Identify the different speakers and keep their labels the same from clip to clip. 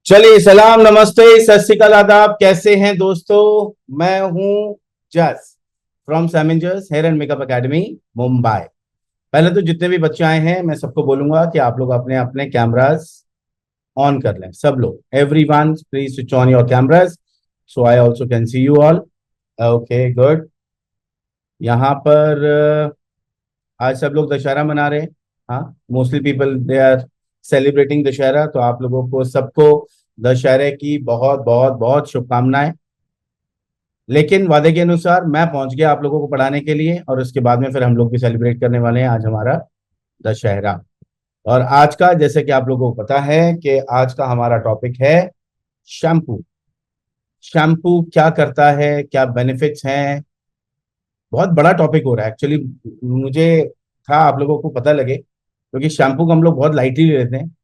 Speaker 1: चलिए, सलाम, नमस्ते, सत श्री अकाल, आदाब। कैसे हैं दोस्तों? मैं हूं Jas from Samengers hair and makeup academy, Mumbai. पहले तो जितने भी बच्चे आए हैं मैं सबको बोलूंगा कि आप लोग अपने अपने कैमरास ऑन कर लें। सब लोग, everyone please switch on your cameras so I also can see you all. Okay, good. यहाँ पर आज सब लोग दशहरा मना रहे हैं। हाँ, mostly people they are celebrating Dussehra. तो आप लोगों को सबको दशहरे की बहुत बहुत बहुत शुभकामनाएं। लेकिन वादे के अनुसार मैं पहुंच गया आप लोगों को पढ़ाने के लिए, और उसके बाद में फिर हम लोग भी सेलिब्रेट करने वाले हैं आज हमारा दशहरा। और आज का, जैसे कि आप लोगों को पता है कि आज का हमारा टॉपिक है शैम्पू। शैम्पू क्या करता है, क्या बेनिफिट्स हैं? बहुत बड़ा टॉपिक हो रहा है एक्चुअली। मुझे था आप लोगों को पता लगे, क्योंकि शैम्पू को हम लोग बहुत लाइटली लेते हैं।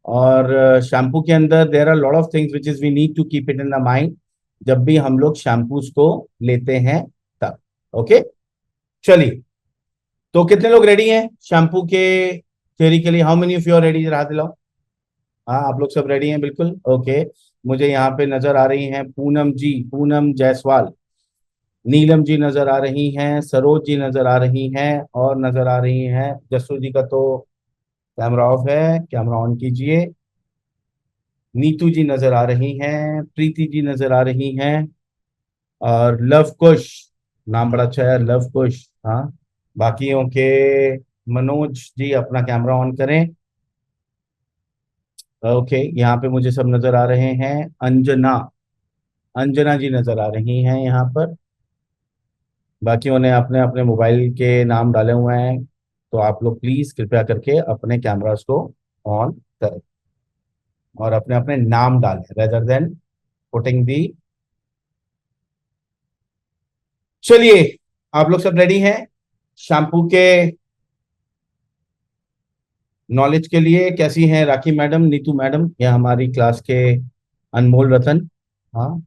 Speaker 1: और शैम्पू के अंदर there are lot of things which is we need to keep it in the mind जब भी हम लोग शैम्पूज को लेते हैं तब। ओके, चलिए। तो कितने लोग रेडी हैं शैम्पू के थ्योरी के लिए? How many of you are ready? जरा हाथ दिलाओ। हाँ, आप लोग सब रेडी हैं, बिल्कुल। ओके, मुझे यहाँ पे नजर आ रही हैं पूनम जी, पूनम जायसवाल। नीलम जी नजर आ रही हैं, सरोज जी नजर आ रही हैं, और नजर आ रही हैं जसू जी का तो कैमरा ऑफ है, कैमरा ऑन कीजिए। नीतू जी नजर आ रही हैं, प्रीति जी नजर आ रही हैं, और लव कुश, नाम बड़ा अच्छा है, लव कुश। हाँ, बाकियों के मनोज जी अपना कैमरा ऑन करें। ओके, यहाँ पे मुझे सब नजर आ रहे हैं। अंजना, अंजना जी नजर आ रही हैं यहाँ पर। बाकियों ने अपने अपने मोबाइल के नाम डाले हुए हैं, तो आप लोग प्लीज कृपया करके अपने कैमरास को ऑन करें और अपने अपने नाम डालें रेदर देन पुटिंग दी। चलिए, आप लोग सब रेडी हैं शैम्पू के नॉलेज के लिए? कैसी हैं राखी मैडम, नीतू मैडम, या हमारी क्लास के अनमोल रतन? हाँ,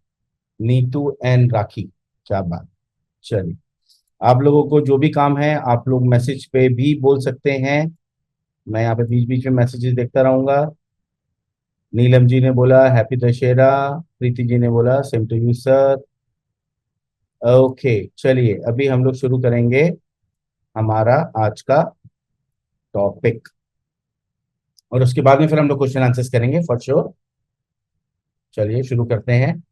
Speaker 1: नीतू एंड राखी, क्या बात। चलिए, आप लोगों को जो भी काम है आप लोग मैसेज पे भी बोल सकते हैं। मैं यहाँ पे बीच बीच में मैसेजेस देखता रहूंगा। नीलम जी ने बोला हैप्पी दशहरा, प्रीति जी ने बोला same to you sir. Okay, चलिए अभी हम लोग शुरू करेंगे हमारा आज का टॉपिक, और उसके बाद में फिर हम लोग क्वेश्चन आंसर्स करेंगे फॉर श्योर। चलिए शुरू करते हैं।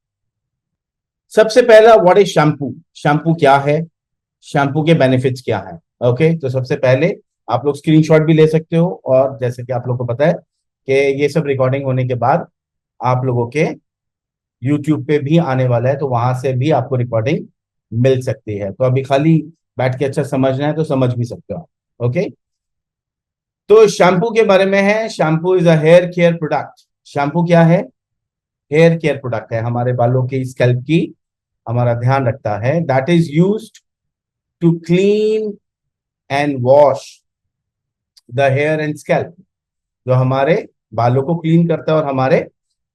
Speaker 1: सबसे पहला, व्हाट इज शैम्पू? शैम्पू क्या है? शैम्पू के बेनिफिट्स क्या हैं? ओके, तो सबसे पहले आप लोग स्क्रीनशॉट भी ले सकते हो, और जैसे कि आप लोग को पता है कि ये सब रिकॉर्डिंग होने के बाद आप लोगों के यूट्यूब पे भी आने वाला है, तो वहां से भी आपको रिकॉर्डिंग मिल सकती है। तो अभी खाली बैठ के अच्छा समझना है तो समझ भी सकते हो आप। ओके, तो शैम्पू के बारे में है। Shampoo is a hair care product. Shampoo क्या है? हेयर केयर प्रोडक्ट है, हमारे बालों की, स्कैल्प की हमारा ध्यान रखता है। That is used to clean and wash the hair and scalp. जो हमारे बालों को क्लीन करता है और हमारे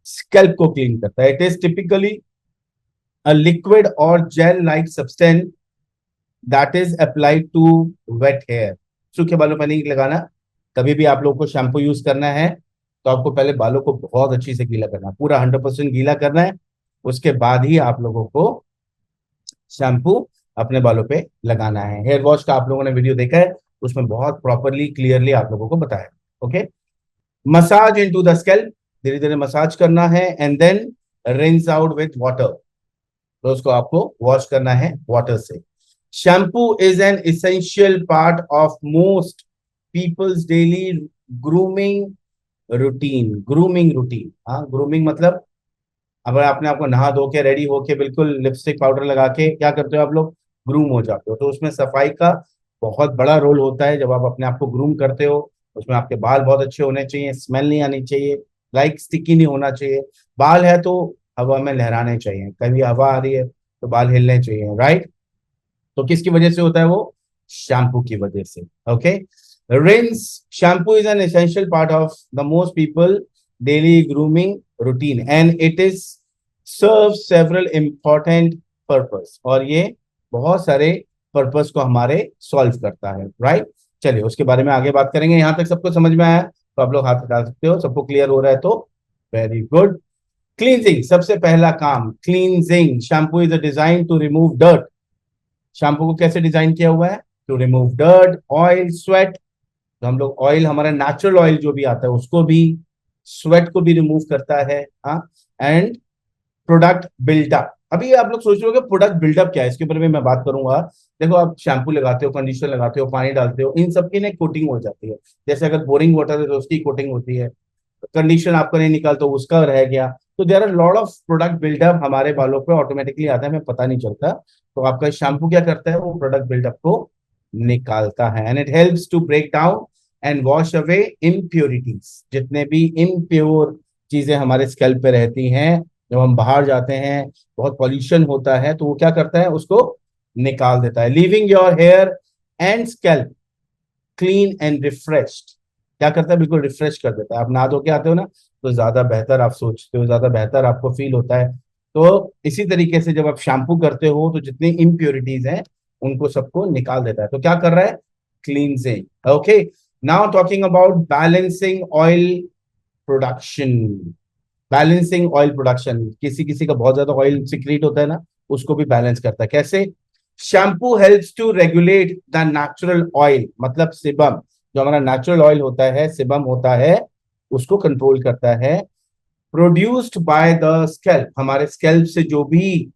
Speaker 1: स्कैल्प को क्लीन करता है। It is typically a liquid और gel like substance that is applied to wet hair. सूखे बालों पर नहीं लगाना। कभी भी आप लोग को शैम्पू यूज करना है तो आपको पहले बालों को बहुत अच्छी से गीला करना है, पूरा 100% गीला करना है। उसके बाद ही आप लोगों को शैम्पू अपने बालों पे लगाना है। हेयर वॉश का आप लोगों ने वीडियो देखा है, उसमें बहुत प्रॉपरली क्लियरली आप लोगों को बताया। Okay, massage into the scalp, धीरे धीरे मसाज करना है, and then rinse out with water. तो उसको आपको वॉश करना है वाटर से। Shampoo is an essential part of most people's daily grooming routine. Grooming routine, हाँ, ग्रूमिंग मतलब अब आपने आपको नहा धो के रेडी होके बिल्कुल लिपस्टिक पाउडर लगा के क्या करते हो आप लोग? ग्रूम हो जाते हो। तो उसमें सफाई का बहुत बड़ा रोल होता है। जब आप अपने आप को ग्रूम करते हो, उसमें आपके बाल बहुत अच्छे होने चाहिए, स्मेल नहीं आनी चाहिए, लाइक स्टिकी नहीं होना चाहिए। बाल है तो हवा में लहराने चाहिए, कभी हवा आ रही है तो बाल हिलने चाहिए, राइट? तो किसकी वजह से होता है वो? शैम्पू की वजह से। Okay, rinse, shampoo is an essential part of the most people daily grooming routine and it is serve several important purpose. और ये बहुत सारे पर्पस को हमारे सॉल्व करता है, राइट? चलिए उसके बारे में आगे बात करेंगे। यहां तक सबको समझ में आया तो आप लोग हाथ उठा सकते हो। सबको क्लियर हो रहा है तो वेरी गुड। क्लींजिंग, सबसे पहला काम cleansing. Shampoo is a design to remove dirt. Shampoo को कैसे डिजाइन किया हुआ है? To remove dirt, oil, sweat. तो हम लोग ऑयल, हमारा नेचुरल ऑयल जो भी आता है उसको भी, स्वेट को भी रिमूव करता है। हाँ, एंड प्रोडक्ट बिल्डअप। अभी आप लोग सोच रहे हो कि प्रोडक्ट बिल्डअप क्या है, इसके ऊपर भी मैं बात करूंगा। देखो, आप शैम्पू लगाते हो, कंडीशनर लगाते हो, पानी डालते हो, इन सब की ना कोटिंग हो जाती है। जैसे अगर बोरिंग वाटर है तो उसकी कोटिंग होती है, कंडीशन आपका नहीं निकाल तो उसका रह गया। तो there are lot of product buildup हमारे बालों पे ऑटोमेटिकली आता है, हमें पता नहीं चलता। तो आपका शैम्पू क्या करता है? वो प्रोडक्ट बिल्डअप को निकालता है, and it helps to break down and wash away impurities. जितने भी इम्प्योर चीजें हमारे स्कैल्प पे रहती हैं, जब हम बाहर जाते हैं, बहुत पॉल्यूशन होता है, तो वो क्या करता है? उसको निकाल देता है, leaving your hair and scalp clean and refreshed. क्या करता है? बिल्कुल रिफ्रेश कर देता है। आप नहा धो के आते हो ना, तो ज्यादा बेहतर आप सोचते हो, ज्यादा बेहतर आपको फील होता है। तो इसी तरीके से जब आप शैम्पू करते हो तो जितनी इम्प्योरिटीज हैं उनको सबको निकाल देता है। तो क्या कर रहा है? Cleansing. Okay, now talking about balancing oil production. Balancing oil production, किसी किसी का बहुत ज्यादा ऑयल सिक्रीट होता है ना, उसको भी बैलेंस करता है। कैसे? Shampoo helps to regulate the natural oil, मतलब सिबम। जो हमारा नेचुरल ऑयल होता है, सिबम होता है, उसको कंट्रोल करता है। प्रोड्यूस्ड बाय द स्कैल्प, हमारे स्कैल्प से जो भी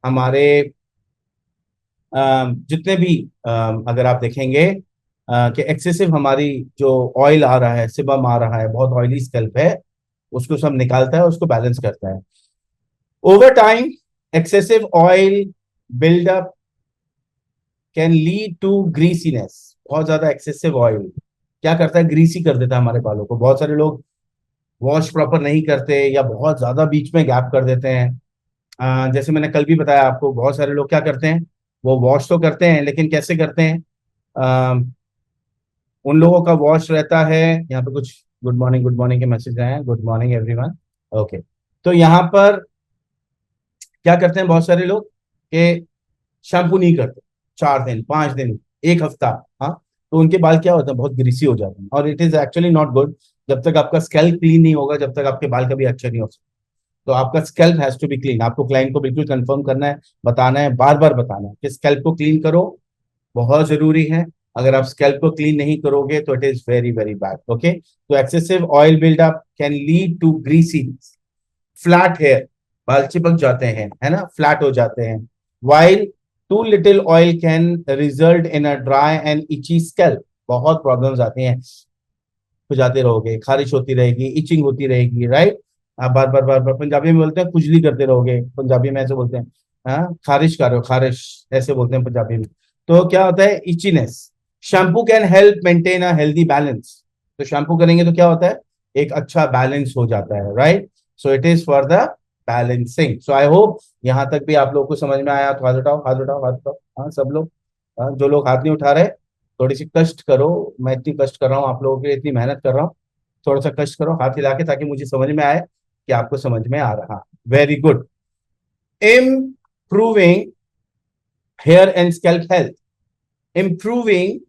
Speaker 1: हमारे जितने भी अगर आप देखेंगे कि एक्सेसिव हमारी जो ऑयल आ रहा है, सिबम आ रहा है, बहुत ऑयली स्कैल्प है, उसको सब निकालता है, उसको बैलेंस करता है। Over time excessive oil buildup can lead to greasiness. बहुत ज्यादा एक्सेसिव ऑयल क्या करता है? ग्रीसी कर देता है हमारे बालों को। बहुत सारे लोग वॉश प्रॉपर नहीं करते, या बहुत ज्यादा बीच में गैप कर देते हैं। जैसे मैंने कल भी बताया आपको, बहुत सारे लोग क्या करते हैं? वो वॉश तो करते हैं, लेकिन कैसे करते हैं? अ, उन लोगों का वॉश रहता है, यहाँ पे कुछ गुड मॉर्निंग के मैसेज आए हैं, गुड मॉर्निंग एवरीवन। ओके, तो यहाँ पर क्या करते हैं बहुत सारे लोग कि शैम्पू नहीं करते 4 दिन, 5 दिन, एक हफ्ता। हाँ, तो उनके बाल क्या होते हैं? बहुत ग्रीसी हो जाते हैं, और it is actually not good. जब तक आपका स्कैल्प क्लीन नहीं होगा, जब तक आपके बाल कभी अच्छे नहीं हो सकते। तो आपका scalp has to be clean. आपको क्लाइंट को बिल्कुल कंफर्म करना है, बताना है, बार बार बताना है कि स्कैल्प को क्लीन करो, बहुत जरूरी है। अगर आप स्कैल्प को क्लीन नहीं करोगे तो it is very very bad. Okay, तो excessive oil buildup can lead to greasy, flat hair, बाल चिपक जाते हैं, है ना, फ्लैट हो जाते हैं। While too little oil can result in a dry and itchy scalp. बहुत प्रॉब्लम्स आती हैं, खुजाते रहोगे, खारिश होती रहेगी, इचिंग होती रहेगी, राइट। आप बार बार बार बार, पंजाबी में बोलते हैं खुजली करते रहोगे, पंजाबी में ऐसे बोलते हैं। हाँ, खारिश करो, खारिश ऐसे बोलते हैं पंजाबी में। तो क्या होता है? Itchiness. Shampoo can help maintain a healthy balance. तो शैम्पू करेंगे तो क्या होता है? एक अच्छा बैलेंस हो जाता है, right. So it is for the balancing. So I hope यहां तक भी आप लोग को समझ में आया। तो हाथ उठाओ, हाथ उठाओ, हाथ उठाओ। हाँ, सब लोग। हाँ, जो लोग हाथ नहीं उठा रहे, थोड़ी सी कष्ट करो। मैं इतनी कष्ट कर रहा हूँ आप लोगों के लिए, इतनी मेहनत कर रहा हूँ, थोड़ा सा कष्ट करो हाथ हिला के, ताकि मुझे समझ में आए कि आपको समझ में आ रहा। Very good. Improving hair and scalp health. Improving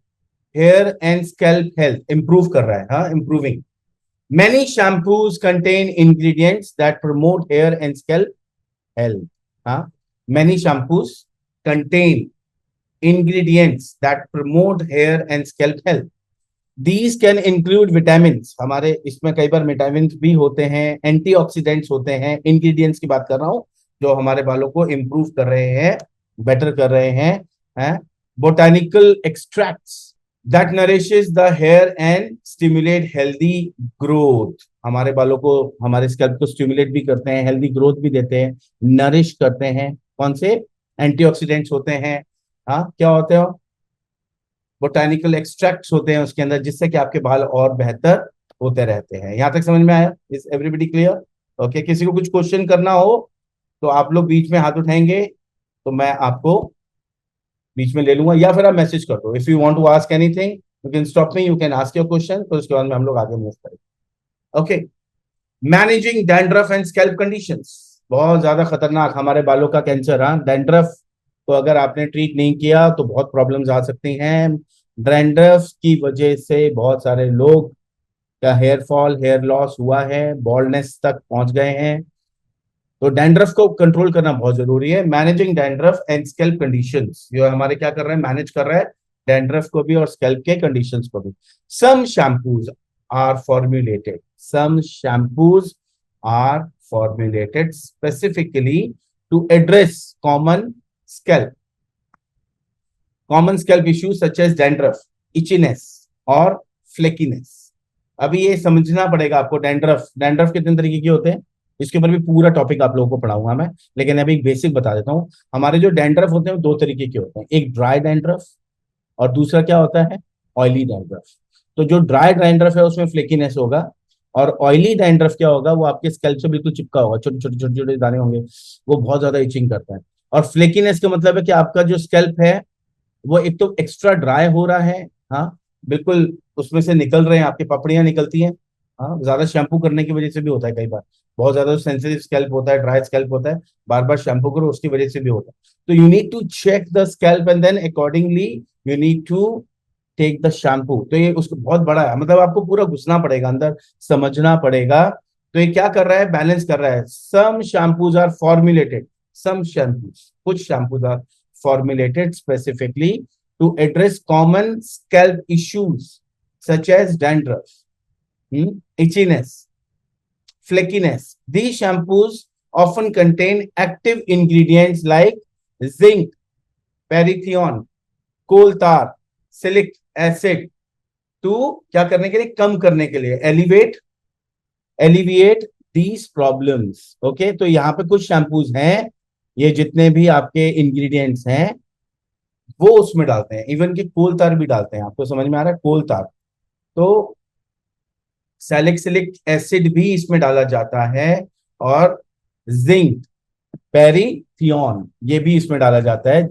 Speaker 1: hair and scalp health, improve कर रहा है। हाँ, improving. Many shampoos contain ingredients that promote hair and scalp health. हाँ, many shampoos contain ingredients that promote hair and scalp health. These can include vitamins, हमारे इसमें कई बार vitamin भी होते हैं, एंटीऑक्सीडेंट्स होते हैं। इंग्रेडिएंट्स की बात कर रहा हूँ जो हमारे बालों को इंप्रूव कर रहे हैं, बेटर कर रहे हैं। Botanical extracts that nourishes the hair and stimulate healthy growth. हमारे बालों को, हमारे स्कैल्प को स्टिमुलेट भी करते हैं, हेल्दी ग्रोथ भी देते हैं, नरिश करते हैं। कौन से? एंटीऑक्सीडेंट्स होते हैं। हाँ, क्या होते हैं? बोटानिकल एक्सट्रैक्ट्स होते हैं उसके अंदर, जिससे कि आपके बाल और बेहतर होते रहते हैं। यहां तक समझ में आया? Is everybody clear? ओके, किसी को कुछ क्वेश्चन करना हो तो आप लोग बीच में हाथ उठाएंगे, तो मैं आपको बीच में ले लूंगा, या फिर आप मैसेज कर दो। If you want to ask anything you can stop me, you can ask your question, तो उसके बाद में हम लोग आगे मूव करेंगे। Okay, managing dandruff and scalp conditions. बहुत ज्यादा खतरनाक हमारे बालों का कैंसर। हाँ, डैंड्रफ को अगर आपने ट्रीट नहीं किया तो बहुत प्रॉब्लम्स आ सकती हैं। डैंड्रफ की वजह से बहुत सारे लोग क्या हेयर फॉल, हेयर लॉस हुआ है, बॉल्डनेस तक पहुंच गए हैं? तो डैंड्रफ को कंट्रोल करना बहुत जरूरी है। Managing dandruff and scalp conditions, जो हमारे क्या कर रहे हैं, मैनेज कर रहे हैं डैंड्रफ को भी और स्कैल्प के कंडीशंस को भी। Some shampoos are formulated, some shampoos are formulated specifically to address common scalp issues such as dandruff, itchiness और फ्लेकीनेस। अभी ये समझना पड़ेगा आपको, डैंड्रफ डैंड्रफ कितने तरीके के होते हैं, इसके ऊपर भी पूरा टॉपिक आप लोगों को पढ़ाऊंगा मैं, लेकिन अभी एक बेसिक बता देता हूँ। हमारे जो डैंड्रफ होते हैं वो दो तरीके के होते हैं, एक ड्राई डैंड्रफ और दूसरा क्या होता है, ऑयली डैंड्रफ। तो जो ड्राई डैंड्रफ है उसमें फ्लेकीनेस होगा, और ऑयली डैंड्रफ क्या होगा, वो आपके स्कैल्प से बिल्कुल चिपका होगा, छोटे छोटे छोटे छोटे दाने होंगे, वो बहुत ज्यादा इचिंग करता है। और फ्लेकीनेस का मतलब है कि आपका जो स्कैल्प है वो एक तो एक्स्ट्रा ड्राई हो रहा है, हाँ बिल्कुल, उसमें से निकल रहे हैं, आपकी पपड़ियां निकलती हैं, हाँ ज्यादा शैम्पू करने की वजह से भी होता है कई बार, बहुत ज्यादा सेंसिटिव स्कैल्प होता है, ड्राई स्कैल्प होता है, बार बार शैम्पू करो उसकी वजह से भी होता है। तो you need to check the scalp and then accordingly you need to take the shampoo. तो ये उसको बहुत बड़ा है, मतलब आपको पूरा घुसना पड़ेगा अंदर, समझना पड़ेगा। तो ये क्या कर रहा है, बैलेंस कर रहा है। Some shampoos are formulated, some shampoos, कुछ shampoos are formulated specifically to address common scalp issues such as dandruff, itchiness, flakiness. These shampoos often contain active ingredients like zinc, parathion, coal tar, salicylic acid to क्या करने के लिए, कम करने के लिए, alleviate these problems. Okay, तो यहाँ पे कुछ शैम्पूज हैं, ये जितने भी आपके इंग्रेडिएंट्स हैं वो उसमें डालते हैं, इवन कि कोल तार भी डालते हैं। आपको समझ में आ रहा है, कोल तार, तो सैलिसिलिक एसिड भी इसमें डाला जाता है, और जिंक, पेरिथियन, ये भी इसमें डाला जाता है,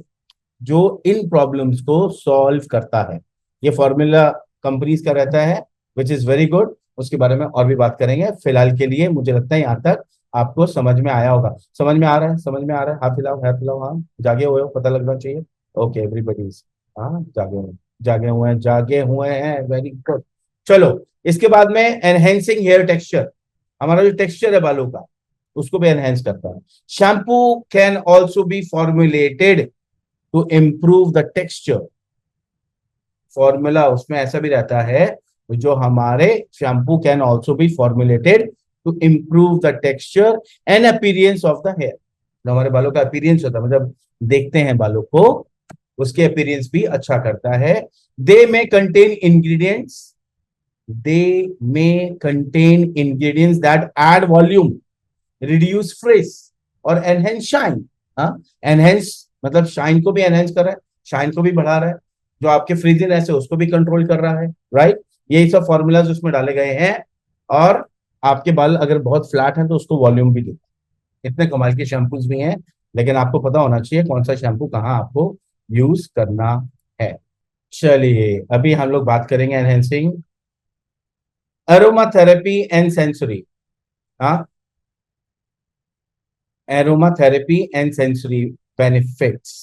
Speaker 1: जो इन प्रॉब्लम्स को सॉल्व करता है। ये फॉर्मूला कंपनीज का रहता है, विच इज वेरी गुड। उसके बारे में और भी बात करेंगे, फिलहाल के लिए मुझे लगता है यहाँ तक आपको समझ में आया होगा। समझ में आ रहा है, समझ में आ रहा है, हाथ हिलाओ, हाँ जागे हुए हो, पता लगना चाहिए। ओके एवरीबॉडी, हाँ जागे हुए हैं, वेरी गुड। चलो, इसके बाद में एनहेंसिंग हेयर टेक्सचर, हमारा जो टेक्सचर है बालों का उसको भी एनहेंस करता है। Shampoo can also be formulated to improve the texture. Formula उसमें ऐसा भी रहता है, जो हमारे shampoo can also be formulated to improve the texture and appearance of the hair. जो हमारे बालों का अपीयरेंस होता है, मतलब देखते हैं बालों को, उसके अपीयरेंस भी अच्छा करता है। They may contain ingredients, that add volume, reduce frizz और एनहेंस शाइन। एनहेंस मतलब शाइन को भी एनहेंस कर रहा है, शाइन को भी बढ़ा रहा है, जो आपके फ्रीजीनेस है उसको भी कंट्रोल कर रहा है, राइट। यही सब फॉर्मूलाज उसमें डाले गए हैं, और आपके बाल अगर बहुत फ्लैट हैं तो उसको वॉल्यूम भी देता है। इतने कमाल के शैम्पूज भी हैं, लेकिन आपको पता होना चाहिए कौन सा शैम्पू कहाँ आपको यूज करना है। चलिए, अभी हम लोग बात करेंगे एनहेंसिंग एरोमाथेरेपी एंड सेंसरी। हाँ, aromatherapy and sensory benefits.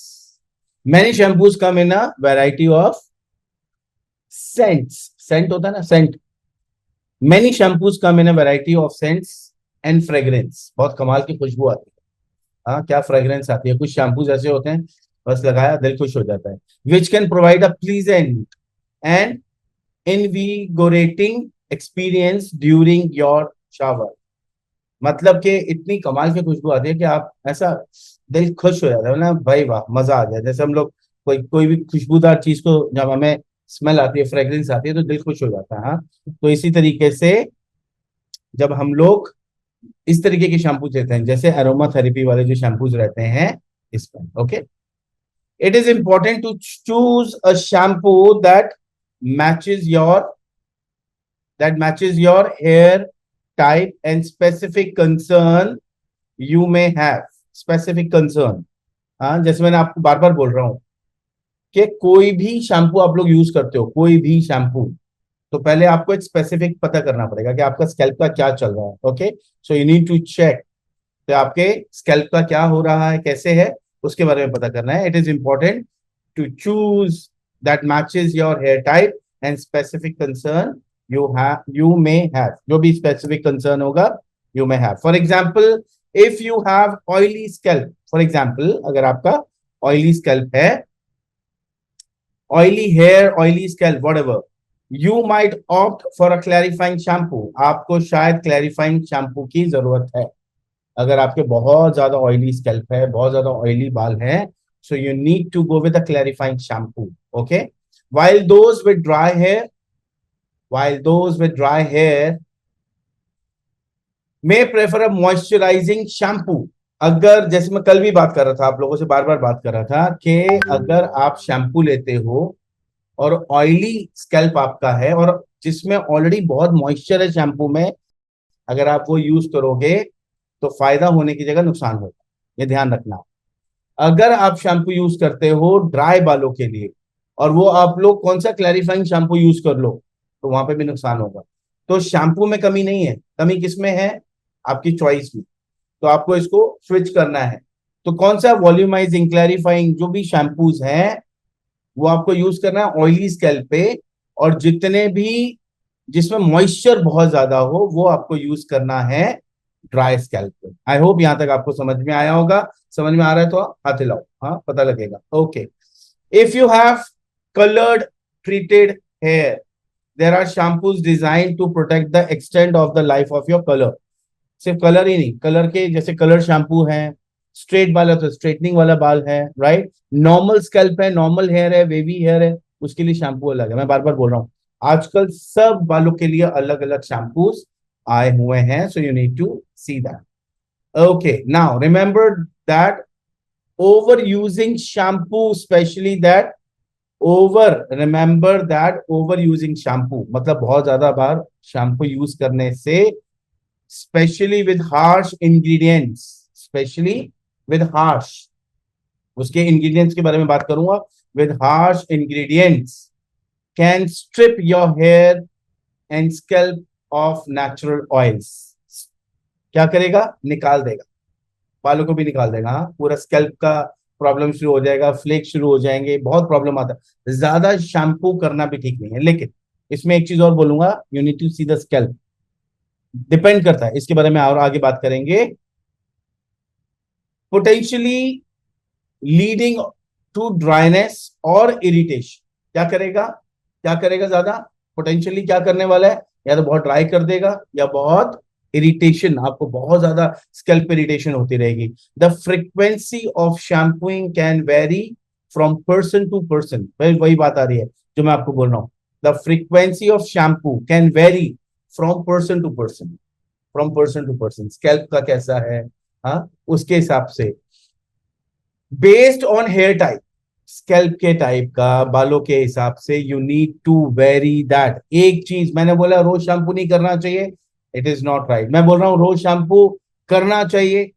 Speaker 1: Many shampoos come in a variety of scents. Scent होता है ना, scent. Many shampoos come in a variety of scents and fragrance. बहुत कमाल की खुशबू आती है। हाँ, क्या फ्रेग्रेंस आती है। कुछ शैम्पूज ऐसे होते हैं, बस लगाया दिल खुश हो जाता है। Which can provide a pleasant and invigorating experience during your shower. मतलब कि इतनी कमाल की खुशबू आती है कि आप ऐसा दिल खुश हो जाता है ना, भाई वाह मजा आ जाए। जैसे हम लोग कोई कोई भी खुशबूदार चीज को जब हमें स्मेल आती है, फ्रेग्रेंस आती है, तो दिल खुश हो जाता है। हाँ, तो इसी तरीके से जब हम लोग इस तरीके के शैम्पू लेते हैं, जैसे एरोमा थेरेपी वाले जो शैम्पूज रहते हैं इसमें, okay, it is important to choose a shampoo matches your that matches your hair type and specific concern you may have. Specific concern, हाँ, जैसे मैंने आपको बार बार बोल रहा हूं कि कोई भी शैम्पू आप लोग यूज करते हो, कोई भी शैम्पू, तो पहले आपको एक स्पेसिफिक पता करना पड़ेगा कि आपका स्कैल्प का क्या चल रहा है। Okay, so you need to check तो आपके स्कैल्प का क्या हो रहा है, कैसे है, उसके बारे में पता करना है। It is important to choose that matches your hair type and specific concern you may have, जो भी स्पेसिफिक कंसर्न होगा, you may have. For example, if you have oily scalp, for example, अगर आपका oily scalp है, oily hair, oily scalp, whatever, you might opt for a clarifying shampoo. आपको शायद clarifying shampoo की जरूरत है अगर आपके बहुत ज्यादा ऑयली स्कैल्प है, बहुत ज्यादा ऑयली बाल है, so you need to go with a clarifying shampoo. Okay, while those with dry hair, while those with dry hair may prefer a moisturizing shampoo. अगर जैसे मैं कल भी बात कर रहा था, आप लोगों से बार बार बात कर रहा था कि अगर आप शैम्पू लेते हो और ऑयली स्कैल्प आपका है और जिसमें ऑलरेडी बहुत मॉइस्चर है शैम्पू में, अगर आप वो यूज करोगे तो फायदा होने की जगह नुकसान होगा, ये ध्यान रखना। अगर आप शैम्पू यूज करते हो ड्राई बालों के लिए और वो आप लोग कौन सा क्लैरिफाइंग शैम्पू यूज कर लो, तो वहां पे भी नुकसान होगा। तो शैम्पू में कमी नहीं है, कमी किसमें है? आपकी चॉइस में। तो आपको इसको स्विच करना है। तो कौन सा वॉल्यूमाइजिंग क्लैरिफाइंग जो भी शैम्पूज हैं वो आपको यूज करना है ऑयली स्कैल्प पे, और जितने भी जिसमें मॉइस्चर बहुत ज्यादा हो वो आपको यूज करना है ड्राई स्कैल्प पे। आई होप यहां तक आपको समझ में आया होगा। समझ में आ रहा है तो हाथ हिलाओ, हाँ पता लगेगा। Okay, if you have colored treated hair, there are shampoos designed to protect the extent of the life of your color. सिर्फ कलर ही नहीं, कलर के जैसे कलर शैम्पू है, स्ट्रेट बाल है तो स्ट्रेटनिंग वाला बाल है, राइट। नॉर्मल स्कैल्प है, नॉर्मल हेयर है, वेवी हेयर है, उसके लिए शैम्पू अलग है। मैं बार बार बोल रहा हूँ, आजकल सब बालों के लिए अलग अलग शैम्पूज आए हुए हैं, so you need to see that. Okay, now remember that over using shampoo, specially that remember that over using shampoo मतलब बहुत ज्यादा बार शैम्पू यूज करने से, specially with harsh ingredients, specially with harsh, उसके इंग्रेडिएंट्स के बारे में बात करूंगा, with harsh ingredients can strip your hair and scalp of natural oils. क्या करेगा? निकाल देगा, बालों को भी निकाल देगा। हाँ, पूरा स्कैल्प का प्रॉब्लम शुरू हो जाएगा, फ्लेक शुरू हो जाएंगे, बहुत प्रॉब्लम आता है। ज्यादा शैम्पू करना भी ठीक नहीं है, लेकिन इसमें एक चीज और बोलूंगा, you need to see the scalp. Depend करता है, इसके बारे में और आगे बात करेंगे। पोटेंशियली लीडिंग टू ड्राइनेस और इरिटेशन। क्या करेगा? क्या करेगा? ज्यादा पोटेंशियली क्या करने वाला है? या तो बहुत ड्राई कर देगा या बहुत इरिटेशन, आपको बहुत ज्यादा स्कैल्प इरिटेशन होती रहेगी। The frequency of shampooing can vary from person to person. वही बात आ रही है जो मैं आपको बोल रहा हूं, the frequency of shampoo can vary from person to person, from person to person. Scalp का कैसा है, हाँ, उसके हिसाब से, based on hair type, scalp के टाइप का, बालों के हिसाब से, you need to vary that. एक चीज मैंने बोला, रोज शैम्पू नहीं करना चाहिए, इट इज नॉट राइट। मैं बोल रहा हूं रोज शैम्पू करना चाहिए।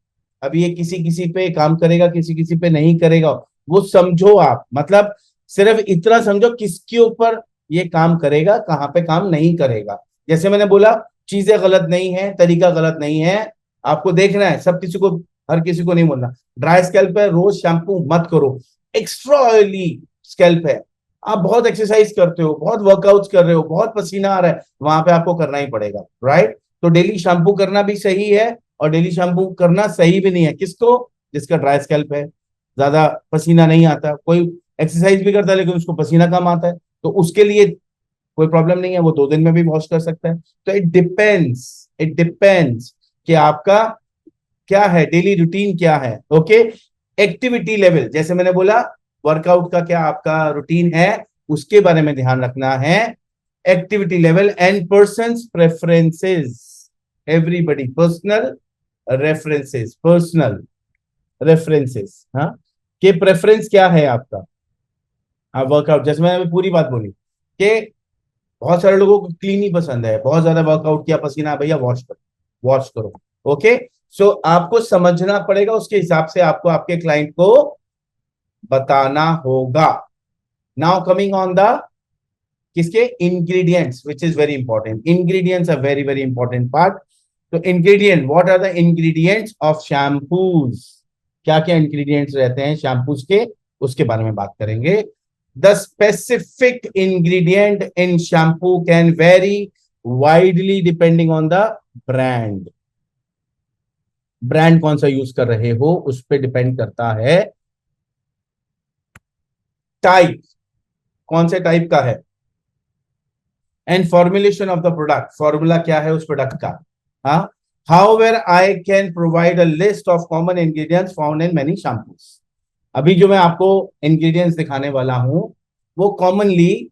Speaker 1: अब ये किसी किसी पे काम करेगा, किसी किसी पे नहीं करेगा, वो समझो आप। मतलब सिर्फ इतना समझो किसके ऊपर ये काम करेगा, कहां पे काम नहीं करेगा। जैसे मैंने बोला, चीजें गलत नहीं है, तरीका गलत नहीं है, आपको देखना है। सब किसी को, हर किसी को नहीं बोलना ड्राई स्कैल्प है रोज शैम्पू मत करो। एक्स्ट्रा ऑयली स्कैल्प है, आप बहुत एक्सरसाइज करते हो, बहुत वर्कआउट कर रहे हो, बहुत पसीना आ रहा है, वहां पे आपको करना ही पड़ेगा, राइट। तो डेली शैम्पू करना भी सही है और डेली शैम्पू करना सही भी नहीं है। किसको? जिसका ड्राई स्कैल्प है, ज्यादा पसीना नहीं आता, कोई एक्सरसाइज भी करता है लेकिन उसको पसीना कम आता है, तो उसके लिए कोई प्रॉब्लम नहीं है, वो 2 दिन में भी वॉश कर सकता है। तो इट डिपेंड्स कि आपका क्या है, डेली रूटीन क्या है। ओके, एक्टिविटी लेवल, जैसे मैंने बोला वर्कआउट का क्या आपका रूटीन है, उसके बारे में ध्यान रखना है। Activity level and persons preferences, everybody personal references, personal references, हाँ, के प्रेफरेंस क्या है आपका। आप वर्कआउट, जैसे मैंने अभी पूरी बात बोली कि बहुत सारे लोगों को क्लीन ही पसंद है, बहुत ज्यादा वर्कआउट किया, पसीना, भैया वॉश करो, वॉश करो। ओके, सो आपको समझना पड़ेगा, उसके हिसाब से आपको आपके क्लाइंट को बताना होगा। नाउ कमिंग ऑन द किसके ingredients, which is very important. Ingredients are very very important part. तो ingredient, what are the ingredients of shampoos, क्या क्या इंग्रेडिएंट्स रहते हैं शैम्पूज के, उसके बारे में बात करेंगे। The specific ingredient in shampoo can very widely depending on the brand. Brand कौन सा यूज कर रहे हो उस पर डिपेंड करता है। टाइप, कौन से टाइप का है। And formulation of the product, formula क्या है उस प्रोडक्ट का। हाँ, however I can provide a list of common ingredients found in many shampoos. अभी जो मैं आपको इंग्रेडिएंट्स दिखाने वाला हूं वो कॉमनली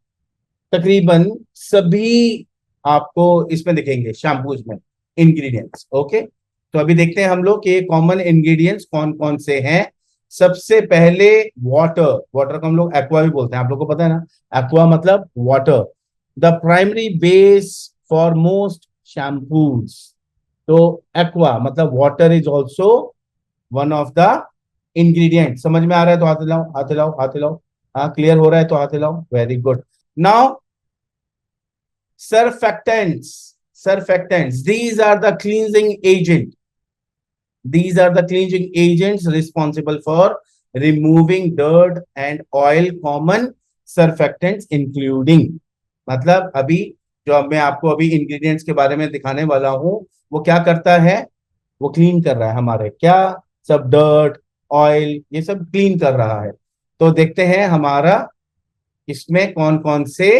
Speaker 1: तकरीबन सभी आपको इसमें दिखेंगे शैम्पूज में इंग्रेडिएंट्स। ओके, तो अभी देखते हैं हम लोग कि कॉमन इंग्रेडिएंट्स कौन कौन से हैं। सबसे पहले वाटर, वाटर को हम लोग एक्वा भी बोलते हैं, आप लोग को पता है ना। एक्वा मतलब water, the primary base for most shampoos. तो एक्वा मतलब water is also one of the ingredient. समझ में आ रहा है तो हाथ हिलाओ, हाथ हिलाओ, हाथ हिलाओ। हाँ, क्लियर हो रहा है तो हाथ हिलाओ, very good. Now surfactants, surfactants, these are the cleansing agent, these are the cleansing agents responsible for removing dirt and oil, common surfactants including। मतलब अभी जो अब मैं आपको अभी इंग्रेडिएंट्स के बारे में दिखाने वाला हूं वो क्या करता है, वो क्लीन कर रहा है हमारे क्या, सब डर्ट ऑयल ये सब क्लीन कर रहा है। तो देखते हैं हमारा इसमें कौन कौन से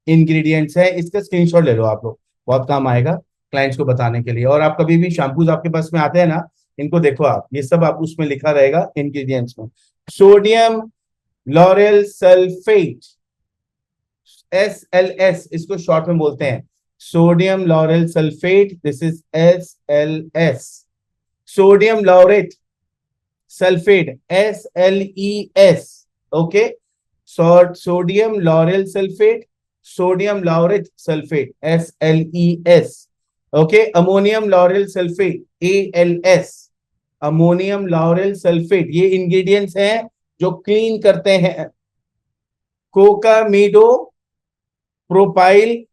Speaker 1: इंग्रेडिएंट्स है। इसका स्क्रीनशॉट ले लो आप लोग, बहुत काम आएगा क्लाइंट्स को बताने के लिए। और आप कभी भी शैम्पूज आपके पास में आते हैं ना, इनको देखो आप, ये सब आप उसमें लिखा रहेगा इंग्रेडिएंट्स में। सोडियम लॉरेल सल्फेट, SLS इसको शॉर्ट में बोलते हैं, sodium lauryl sulphate, this is SLS। Sodium laureate sulphate, SLES। Okay, sodium lauryl sulphate, sodium laureate sulphate, SLES। Okay, ammonium lauryl sulphate, ALS। Ammonium lauryl sulphate, ये ingredients हैं जो clean करते हैं। कोकामीडो propyl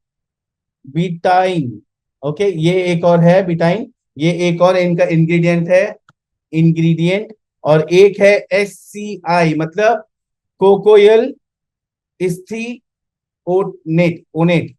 Speaker 1: बिटाइन, okay, ये एक और है बिटाइन, ये एक और इनका इंग्रेडिएंट है, इंग्रेडिएंट। और एक है SCI मतलब कोकोयल इस्थियोनेट, ओनेट,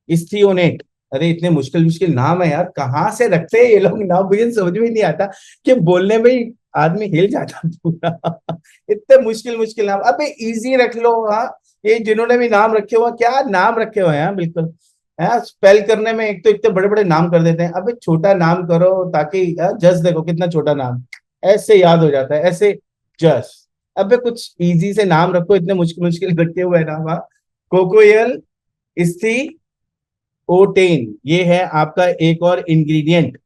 Speaker 1: इस्थियोनेट। अरे इतने मुश्किल मुश्किल नाम है यार, कहाँ से रखते हैं ये लोग नाम, मुझे समझ में नहीं आता कि बोलने में ही आदमी हिल जाता पूरा। इतने मुश्किल मुश्किल नाम, अबे इजी रख लो। हाँ, ये जिन्होंने भी नाम रखे हुए क्या नाम रखे हुए हैं बिल्कुल। हाँ, स्पेल करने में एक तो इतने बड़े बड़े नाम कर देते हैं। अबे छोटा नाम करो ताकि जस देखो कितना छोटा नाम, ऐसे याद हो जाता है ऐसे, जस। अबे कुछ इजी से नाम रखो, इतने मुश्किल मुश्किल रखे हुए नाम। हाँ, कोकोयल इस्थी ओटेन, ये है आपका एक और इंग्रेडिएंट।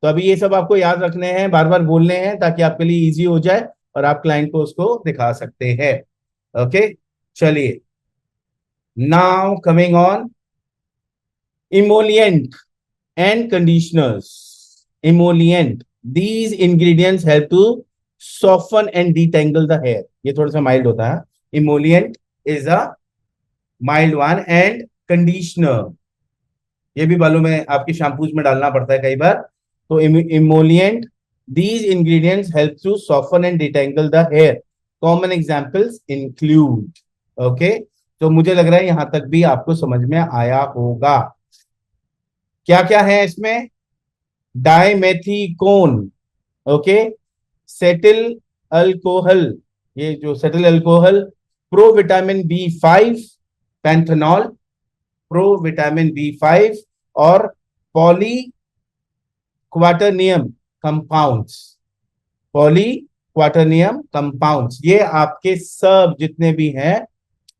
Speaker 1: तो अभी ये सब आपको याद रखने हैं, बार बार बोलने हैं ताकि आपके लिए इजी हो जाए और आप क्लाइंट को उसको दिखा सकते हैं। ओके, चलिए, now coming on emollient and conditioners. Emollient, these ingredients help to soften and detangle the hair. ये थोड़ा सा माइल्ड होता है, emollient is a mild one. And conditioner, ये भी बालों में आपके शैम्पूज में डालना पड़ता है कई बार। तो emollient, these ingredients help to soften and detangle the hair, common examples include. Okay, तो मुझे लग रहा है यहां तक भी आपको समझ में आया होगा क्या क्या है इसमें। डाइमेथिकोन, ओके, सेटिल अल्कोहल, ये जो settle alcohol, pro vitamin B5, panthenol, pro vitamin B5, और पॉली क्वाटरनियम कंपाउंड्स, पॉली क्वाटरनियम कंपाउंड्स, ये आपके सब जितने भी हैं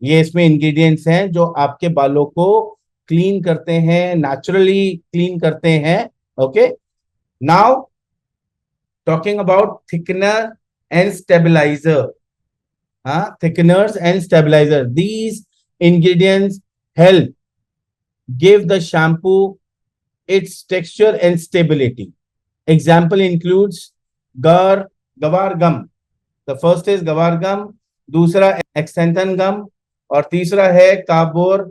Speaker 1: ये इसमें इंग्रेडिएंट्स हैं जो आपके बालों को क्लीन करते हैं, नेचुरली क्लीन करते हैं। Okay, now talking about thickener and stabiliser. हाँ, thickeners and stabiliser, these ingredients help give the shampoo its texture and stability. Example includes gavar gum. The first is gavar gum, दूसरा एक्सेंथन गम, और तीसरा है कार्बोमेर,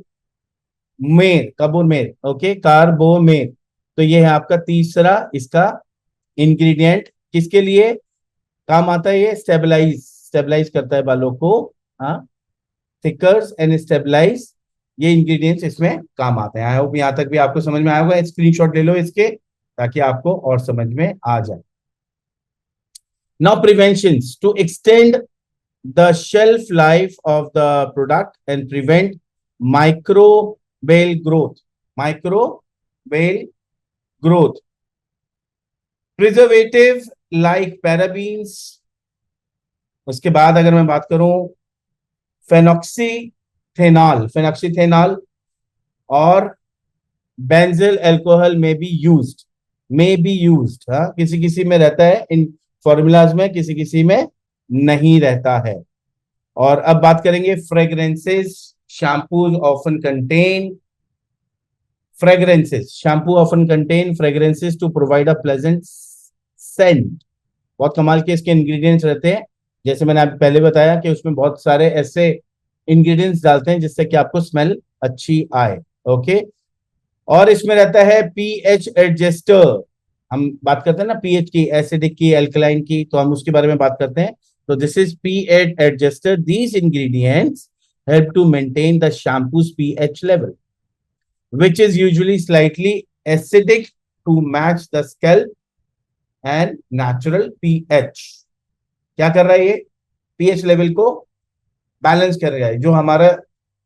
Speaker 1: okay, कार्बोमेर। तो ये है आपका तीसरा इसका इंग्रेडिएंट, किसके लिए काम आता है, ये स्टेबलाइज करता है बालों को। हाँ, थिकर्स एंड स्टेबलाइज ये इंग्रेडिएंट्स इसमें काम आते हैं। आई होप यहाँ तक भी आपको समझ में आया होगा। स्क्रीनशॉट ले लो इसके, ताकि आपको और समझ में आ जाए। Now preventions to extend the shelf life of the product and prevent microbial growth. Microbial growth. Preservative like parabens. उसके बाद अगर मैं बात करूं फेनॉक्सीथेनॉल और बेंजिल अल्कोहल में बी यूज्ड। हाँ, किसी किसी में रहता है इन फॉर्मूलाज में, किसी किसी में नहीं रहता है। और अब बात करेंगे fragrances. Shampoo often contain fragrances to provide a pleasant scent. बहुत कमाल के इसके इंग्रेडिएंट्स रहते हैं। जैसे मैंने आपको पहले बताया कि उसमें बहुत सारे ऐसे इंग्रेडिएंट्स डालते हैं जिससे कि आपको स्मेल अच्छी आए। ओके, और इसमें रहता है पीएच एडजस्टर। हम बात करते हैं ना पीएच की, एसिडिक की, एल्कलाइन की, तो हम उसके बारे में बात करते हैं। So this is pH adjuster. These ingredients help to maintain the shampoo's pH level, which is usually slightly acidic to match the scalp and natural pH. क्या कर रहा है ये? pH लेवल को बैलेंस कर रहा है। जो हमारा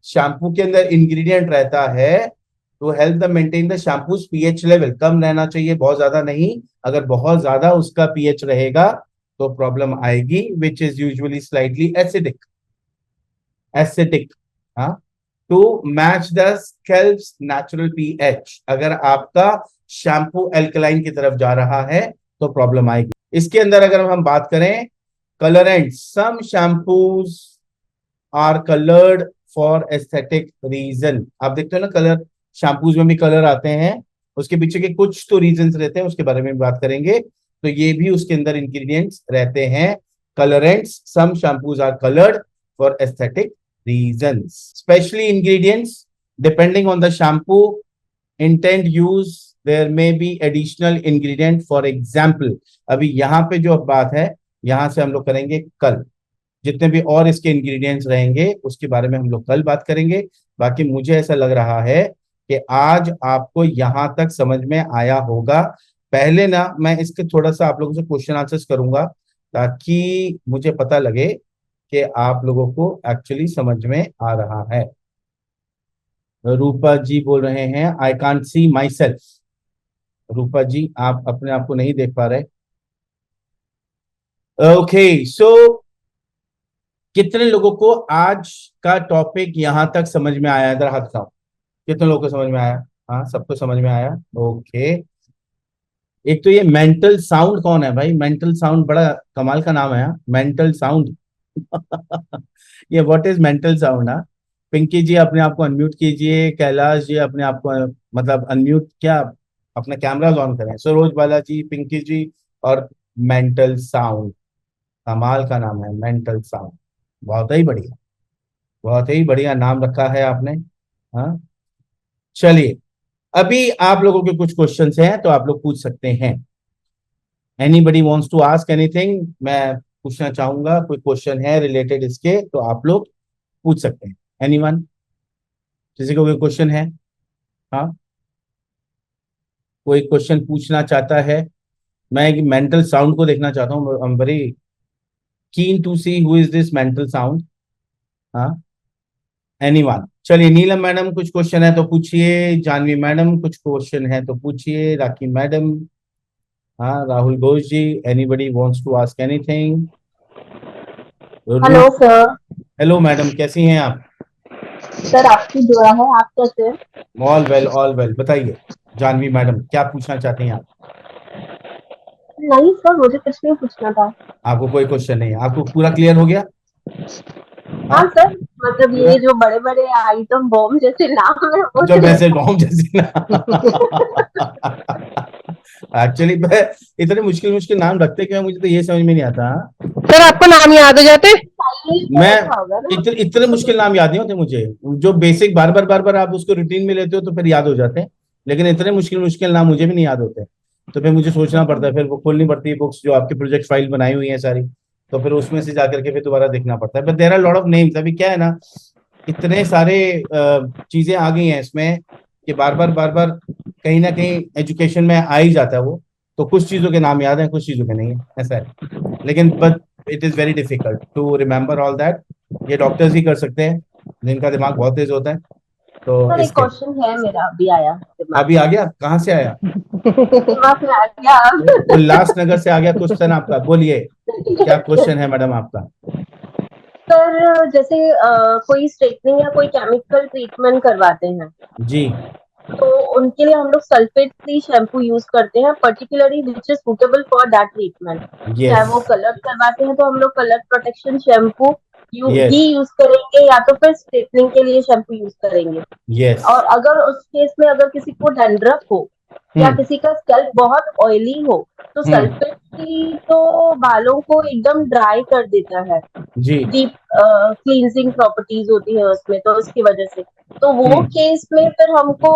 Speaker 1: शैम्पू के अंदर इंग्रेडिएंट रहता है तो help the maintain the shampoo's pH level. कम रहना चाहिए, बहुत ज्यादा नहीं। अगर बहुत ज्यादा उसका pH रहेगा तो प्रॉब्लम आएगी, which is usually slightly acidic. हाँ, to match the scalp's natural pH. अगर आपका शैम्पू एल्कलाइन की तरफ जा रहा है तो प्रॉब्लम आएगी। इसके अंदर अगर हम बात करें colourant, some shampoos are coloured for aesthetic reason. आप देखते हो ना कलर, शैम्पूज में भी कलर आते हैं, उसके पीछे के कुछ तो रीजंस रहते हैं, उसके बारे में बात करेंगे। तो ये भी उसके अंदर इंग्रेडिएंट्स रहते हैं, colourants. Some shampoos are coloured for aesthetic reasons. Specially ingredients depending on the shampoo intend use, there may be additional ingredient. For example, अभी यहाँ पे जो बात है यहां से हम लोग करेंगे कल। जितने भी और इसके इंग्रेडिएंट्स रहेंगे उसके बारे में हम लोग कल बात करेंगे। बाकी मुझे ऐसा लग रहा है कि आज आपको यहां तक समझ में आया होगा। पहले ना मैं इसके थोड़ा सा आप लोगों से क्वेश्चन आंसर्स करूंगा, ताकि मुझे पता लगे कि आप लोगों को एक्चुअली समझ में आ रहा है। रूपा जी बोल रहे हैं I can't see my self. रूपा जी, आप अपने आप को नहीं देख पा रहे। ओके, सो कितने लोगों को आज का टॉपिक यहां तक समझ में आया? इधर हाथ उठाओ, कितने लोगों को समझ में आया? हाँ, सबको समझ में आया। ओके, एक तो ये मेंटल साउंड कौन है भाई? मेंटल साउंड बड़ा कमाल का नाम है, मेंटल साउंड। ये व्हाट इज मेंटल साउंड? हाँ, पिंकी जी अपने आप को अनम्यूट कीजिए। कैलाश जी अपने आप को मतलब अनम्यूट, क्या अपना कैमरा ऑन करें। सरोज बालाजी, पिंकी जी और मेंटल साउंड। कमाल का नाम है मेंटल साउंड। बहुत ही बढ़िया, बहुत ही बढ़िया नाम रखा है आपने। हाँ, चलिए, अभी आप लोगों के कुछ क्वेश्चंस हैं तो आप लोग पूछ सकते हैं। Anybody wants to ask anything? मैं पूछना चाहूंगा, कोई क्वेश्चन है रिलेटेड इसके तो आप लोग पूछ सकते हैं। एनीवन? किसी को कोई क्वेश्चन है? हाँ, कोई क्वेश्चन पूछना चाहता है? मैं मेंटल साउंड को देखना चाहता हूँ। I am very keen to see who is this mental sound. हाँ, एनीवन? चलिए, नीलम मैडम कुछ क्वेश्चन है तो पूछिए। जानवी मैडम कुछ क्वेश्चन है तो पूछिए। राखी मैडम, हाँ, Rahul Ghosh ji, anybody wants to ask anything?
Speaker 2: Hello sir.
Speaker 1: Hello madam, कैसी हैं आप?
Speaker 2: सर आपकी दुआ है, आप कैसे हैं?
Speaker 1: All well, all well. बताइए जानवी मैडम, क्या पूछना चाहते हैं आप?
Speaker 2: नहीं सर, मुझे कुछ नहीं पूछना था।
Speaker 1: आपको कोई क्वेश्चन नहीं है? आपको पूरा क्लियर हो गया? हाँ,
Speaker 2: हाँ सर, मतलब
Speaker 1: पूरा।
Speaker 2: ये जो बड़े बड़े आइटम बॉम्ब जैसे नाम है वो
Speaker 1: जब
Speaker 2: तो
Speaker 1: ऐसे बॉम्ब जैसे ना। एक्चुअली इतने मुश्किल मुश्किल नाम रखते क्यों हैं, मुझे तो ये समझ में नहीं आता। हाँ?
Speaker 3: सर आपको नाम याद हो जाते?
Speaker 2: स्टाइलिश
Speaker 1: मैं
Speaker 2: रखा होगा ना।
Speaker 1: इतने मुश्किल नाम याद नहीं होते मुझे। जो बेसिक बार बार आप उसको रूटीन में लेते हो तो फिर याद हो जाते हैं, लेकिन इतने मुश्किल मुश्किल नाम मुझे भी नहीं याद होते। तो फिर मुझे सोचना पड़ता है, फिर वो खोलनी पड़ती है बुक्स जो आपकी प्रोजेक्ट फाइल बनाई हुई है सारी, तो फिर उसमें से जाकर के फिर दोबारा देखना पड़ता है। But there are lot of names. अभी क्या है ना, इतने सारे चीजें आ गई हैं इसमें कि बार बार कहीं ना कहीं एजुकेशन में आ ही जाता है वो। तो कुछ चीजों के नाम याद है, कुछ चीजों के नहीं है, ऐसा है। लेकिन but it is very difficult to remember all that. ये डॉक्टर्स ही कर सकते हैं जिनका दिमाग बहुत तेज होता है। तो
Speaker 2: सर एक
Speaker 1: इसके
Speaker 2: क्वेश्चन है मेरा, अभी आया दिमाग
Speaker 1: अभी आ गया, कहाँ से आया?
Speaker 2: दिमाग में आ गया।
Speaker 1: उल्लासनगर से आ गया क्वेश्चन आपका, बोलिए क्या क्वेश्चन है मैडम आपका?
Speaker 2: सर जैसे कोई स्ट्रेटनिंग या कोई केमिकल ट्रीटमेंट करवाते हैं,
Speaker 1: जी।
Speaker 2: तो उनके लिए हम लोग सल्फेट फ्री शैम्पू यूज करते हैं, particularly which is suitable for that treatment. चाहे
Speaker 1: यस।
Speaker 2: वो कलर करवाते हैं तो हम लोग कलर प्रोटेक्शन शैम्पू ही
Speaker 1: यस।
Speaker 2: यूज करेंगे, या तो फिर स्ट्रेटनिंग के लिए शैम्पू यूज करेंगे।
Speaker 1: यस।
Speaker 2: और अगर उस केस में अगर किसी को डैंड्रफ हो या
Speaker 1: हम्म।
Speaker 2: किसी का स्कैल्प बहुत ऑयली हो, तो
Speaker 1: हम्म।
Speaker 2: सल्फेट फ्री तो बालों को एकदम ड्राई कर देता है।
Speaker 1: जी।
Speaker 2: डीप क्लींजिंग प्रॉपर्टीज होती है उसमें, तो उसकी वजह से तो वो
Speaker 1: हम्म।
Speaker 2: केस में फिर हमको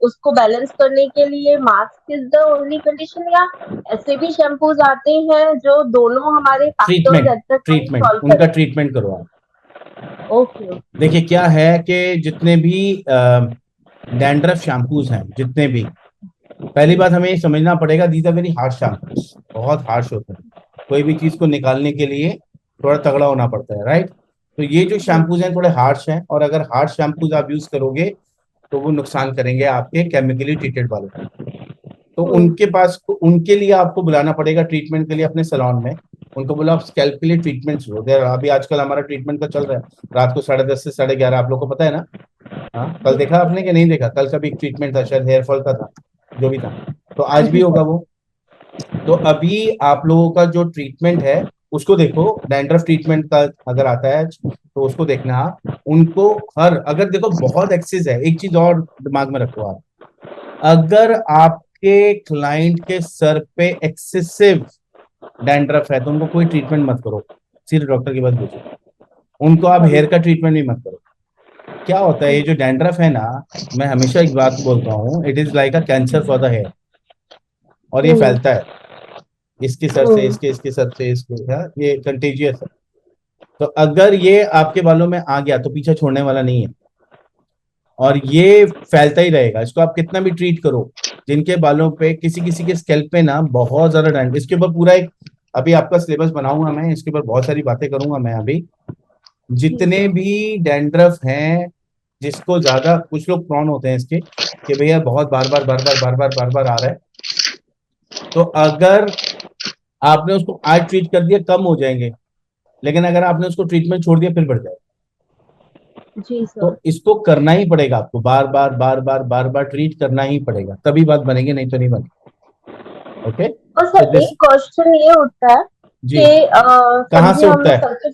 Speaker 2: उसको बैलेंस करने के लिए mask is the only condition, या ऐसे भी शैम्पूज आते हैं जो दोनों हमारे factors
Speaker 1: treatment,
Speaker 2: at the time
Speaker 1: treatment
Speaker 2: solve
Speaker 1: उनका
Speaker 2: करें।
Speaker 1: ट्रीटमेंट करो आप।
Speaker 2: Okay okay.
Speaker 1: देखिए क्या है कि जितने भी डैंड्रफ शैम्पूज हैं, जितने भी, पहली बात हमें ये समझना पड़ेगा, these are very harsh shampoos, बहुत हार्श होते हैं। कोई भी चीज को निकालने के लिए थोड़ा तगड़ा होना पड़ता है, राइट? तो ये जो शैम्पूज हैं थोड़े हार्श हैं, और अगर हार्श शैम्पूज आप यूज करोगे तो वो नुकसान करेंगे आपके केमिकली ट्रीटेड बालों को। तो उनके पास, उनके लिए आपको बुलाना पड़ेगा ट्रीटमेंट के लिए अपने सैलून में। उनको बोला आप स्कैल्प के लिए ट्रीटमेंट लो। अभी आजकल हमारा ट्रीटमेंट का चल रहा है रात को 10:30 से 11:30, आप लोग को पता है ना? हाँ, कल देखा आपने कि नहीं देखा? कल का भी एक ट्रीटमेंट था, शायद हेयर फॉल का था, जो भी था। तो
Speaker 2: हाँ
Speaker 1: आज भी
Speaker 2: जी
Speaker 1: होगा
Speaker 2: सर।
Speaker 1: वो। तो अभी आप लोगों का जो ट्रीटमेंट है उसको देखो, डैंड्रफ ट्रीटमेंट का अगर आता है तो उसको देखना आप। उनको हर, अगर देखो बहुत एक्सेस है, एक चीज और दिमाग में रखो आप, अगर आपके क्लाइंट के सर पे एक्सेसिव डैंड्रफ है तो उनको कोई ट्रीटमेंट मत करो, सीधे डॉक्टर के पास भेजो। उनको आप हेयर का ट्रीटमेंट भी मत करो। क्या होता है ये जो डैंड्रफ है ना, मैं हमेशा एक बात बोलता हूँ, it is like a cancer for the hair. और ये फैलता है इसके सर से, इसके सर से, इसके, हाँ, ये कंटेजियस है। तो अगर ये आपके बालों में आ गया तो पीछा छोड़ने वाला नहीं है, और ये फैलता ही रहेगा। इसको आप कितना भी ट्रीट करो, जिनके बालों पे, किसी किसी के स्कैल्प पे ना बहुत ज्यादा डैंड्रफ, इसके ऊपर पूरा एक, अभी आपका सिलेबस बनाऊंगा मैं, इसके ऊपर बहुत सारी बातें करूंगा मैं अभी। जितने भी डैंड्रफ हैं, जिसको ज्यादा, कुछ लोग प्रॉन होते हैं इसके कि भैया बहुत बार बार आ रहा है, तो अगर आपने उसको आज ट्रीट कर दिया कम हो जाएंगे, लेकिन अगर आपने उसको ट्रीटमेंट छोड़ दिया फिर बढ़ जाएगा।
Speaker 2: जी सर।
Speaker 1: तो इसको करना ही पड़ेगा आपको, बार बार ट्रीट करना ही पड़ेगा, तभी बात बनेगी, नहीं तो नहीं बनेगी। ओके।
Speaker 2: और
Speaker 1: तो
Speaker 2: सर
Speaker 1: दिस,
Speaker 2: एक क्वेश्चन ये उठता है
Speaker 1: जी,
Speaker 2: कि
Speaker 1: कहाँ से
Speaker 2: समझिए हम
Speaker 1: उठता
Speaker 2: लोग
Speaker 1: है?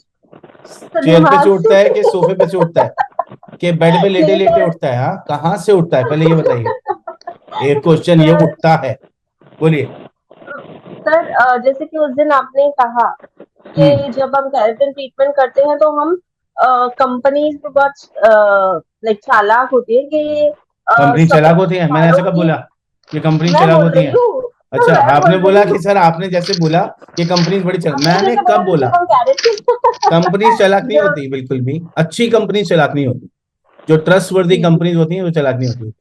Speaker 2: सर
Speaker 1: चेयर पे से
Speaker 2: दिमाग
Speaker 1: उठता
Speaker 2: से।
Speaker 1: है कि सोफे पे से उठता है कि बेड पे लेटे
Speaker 2: नहीं
Speaker 1: लेटे
Speaker 2: सर।
Speaker 1: उठता है? हाँ, कहाँ से उठता है पहले ये बताइए। एक क्वेश्चन ये
Speaker 2: सर
Speaker 1: उठता है, बोलिए।
Speaker 2: जैसे कि उस दिन आपने कहा
Speaker 1: हम्म।
Speaker 2: कि जब हम केराटिन ट्रीटमेंट करते हैं तो हम कंपनीज बहुत लाइक चालाक होती है कि
Speaker 1: कंपनी
Speaker 2: सब
Speaker 1: चालाक होती है, मैंने
Speaker 2: बालों
Speaker 1: ऐसा कब
Speaker 2: की।
Speaker 1: बोला कि कंपनी
Speaker 2: मैं
Speaker 1: चालाक
Speaker 2: बोल
Speaker 1: होती
Speaker 2: रही
Speaker 1: है?
Speaker 2: हूँ।
Speaker 1: अच्छा,
Speaker 2: मैं
Speaker 1: आपने
Speaker 2: बोल
Speaker 1: बोला
Speaker 2: रही
Speaker 1: कि
Speaker 2: हूँ।
Speaker 1: सर, आपने जैसे बोला कि कंपनी बड़ी चालाक,
Speaker 2: आपने
Speaker 1: मैंने
Speaker 2: जैसे बोला
Speaker 1: कब
Speaker 2: कि
Speaker 1: बोला?
Speaker 2: जब हम केराटिन
Speaker 1: कंपनी चालाक नहीं
Speaker 2: जब
Speaker 1: होती, बिल्कुल भी अच्छी कंपनी चालाक नहीं होती। जो ट्रस्ट वर्दी
Speaker 2: जी जी।
Speaker 1: कंपनीज होती हैं वो चालाक नहीं होती।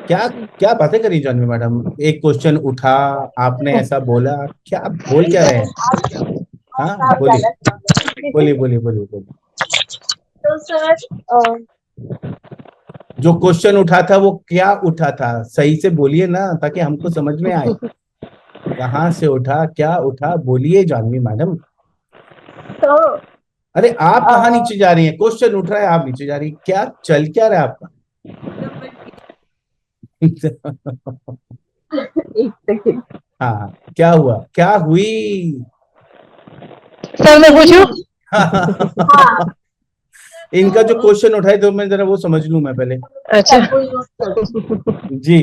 Speaker 1: क्या क्या बातें करी जानवी मैडम, एक क्वेश्चन उठा, आपने ऐसा बोला, क्या बोल क्या रहे हैं? हाँ,
Speaker 2: आप
Speaker 1: बोलिए
Speaker 2: ज्यादा समझ।
Speaker 1: बोलिए बोलिए बोलिए बोलिए।
Speaker 2: तो सर
Speaker 1: जो क्वेश्चन उठा था वो क्या उठा था, सही से बोलिए ना, ताकि हमको समझ में आए। कहाँ से उठा, क्या उठा, बोलिए जानवी मैडम।
Speaker 2: तो
Speaker 1: अरे आप कहाँ
Speaker 2: अ,
Speaker 1: नीचे जा रही हैं? क्वेश्चन उठ रहा है, आप नीचे जा रही हैं, क्या चल क्या रहा है आपका?
Speaker 2: एक सेकेंड।
Speaker 1: हाँ हाँ, क्या हुआ, क्या हुई?
Speaker 3: सर मैं पूछूं?
Speaker 2: हाँ।
Speaker 1: इनका जो
Speaker 2: तो
Speaker 1: क्वेश्चन उठाए तो मैं जरा वो समझ लूं मैं पहले।
Speaker 3: अच्छा।
Speaker 2: शैम्पू यूज करती हूँ।
Speaker 1: जी।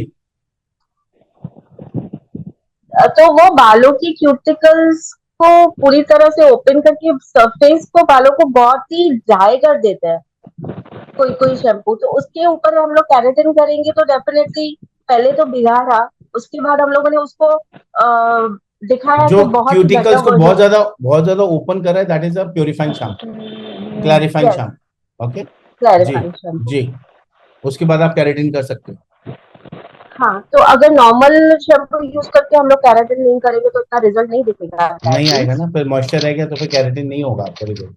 Speaker 2: तो वो बालों की क्यूटिकल्स को पूरी तरह से ओपन करके सरफेस को, बालों को बहुत ही ड्राई कर देता है कोई कोई शैम्पू। तो उसके ऊपर हम लोग केराटिन करेंगे तो डेफिनेटली पहले तो भिगा रहा, उसके बाद हम लोगों ने उसको दिखाया
Speaker 1: जो
Speaker 2: कि बहुत ही बेटर
Speaker 1: क्यूटिकल्स को
Speaker 2: वर्जन
Speaker 1: बहुत ज्यादा ओपन कर रहा है, that is a purifying shampoo, clarifying
Speaker 2: yes
Speaker 1: shampoo. Okay.
Speaker 2: Clarifying shampoo.
Speaker 1: जी, उसके बाद आप केराटिन कर सकते हो।
Speaker 2: हाँ, तो अगर नॉर्मल शैम्पू यूज करके हम लोग केराटिन नहीं करेंगे तो इतना रिजल्ट नहीं दिखेगा
Speaker 1: नहीं
Speaker 2: एटलीस्ट।
Speaker 1: आएगा ना, फिर मॉइस्चर रहेगा तो फिर केराटिन नहीं होगा आपका रिजल्ट।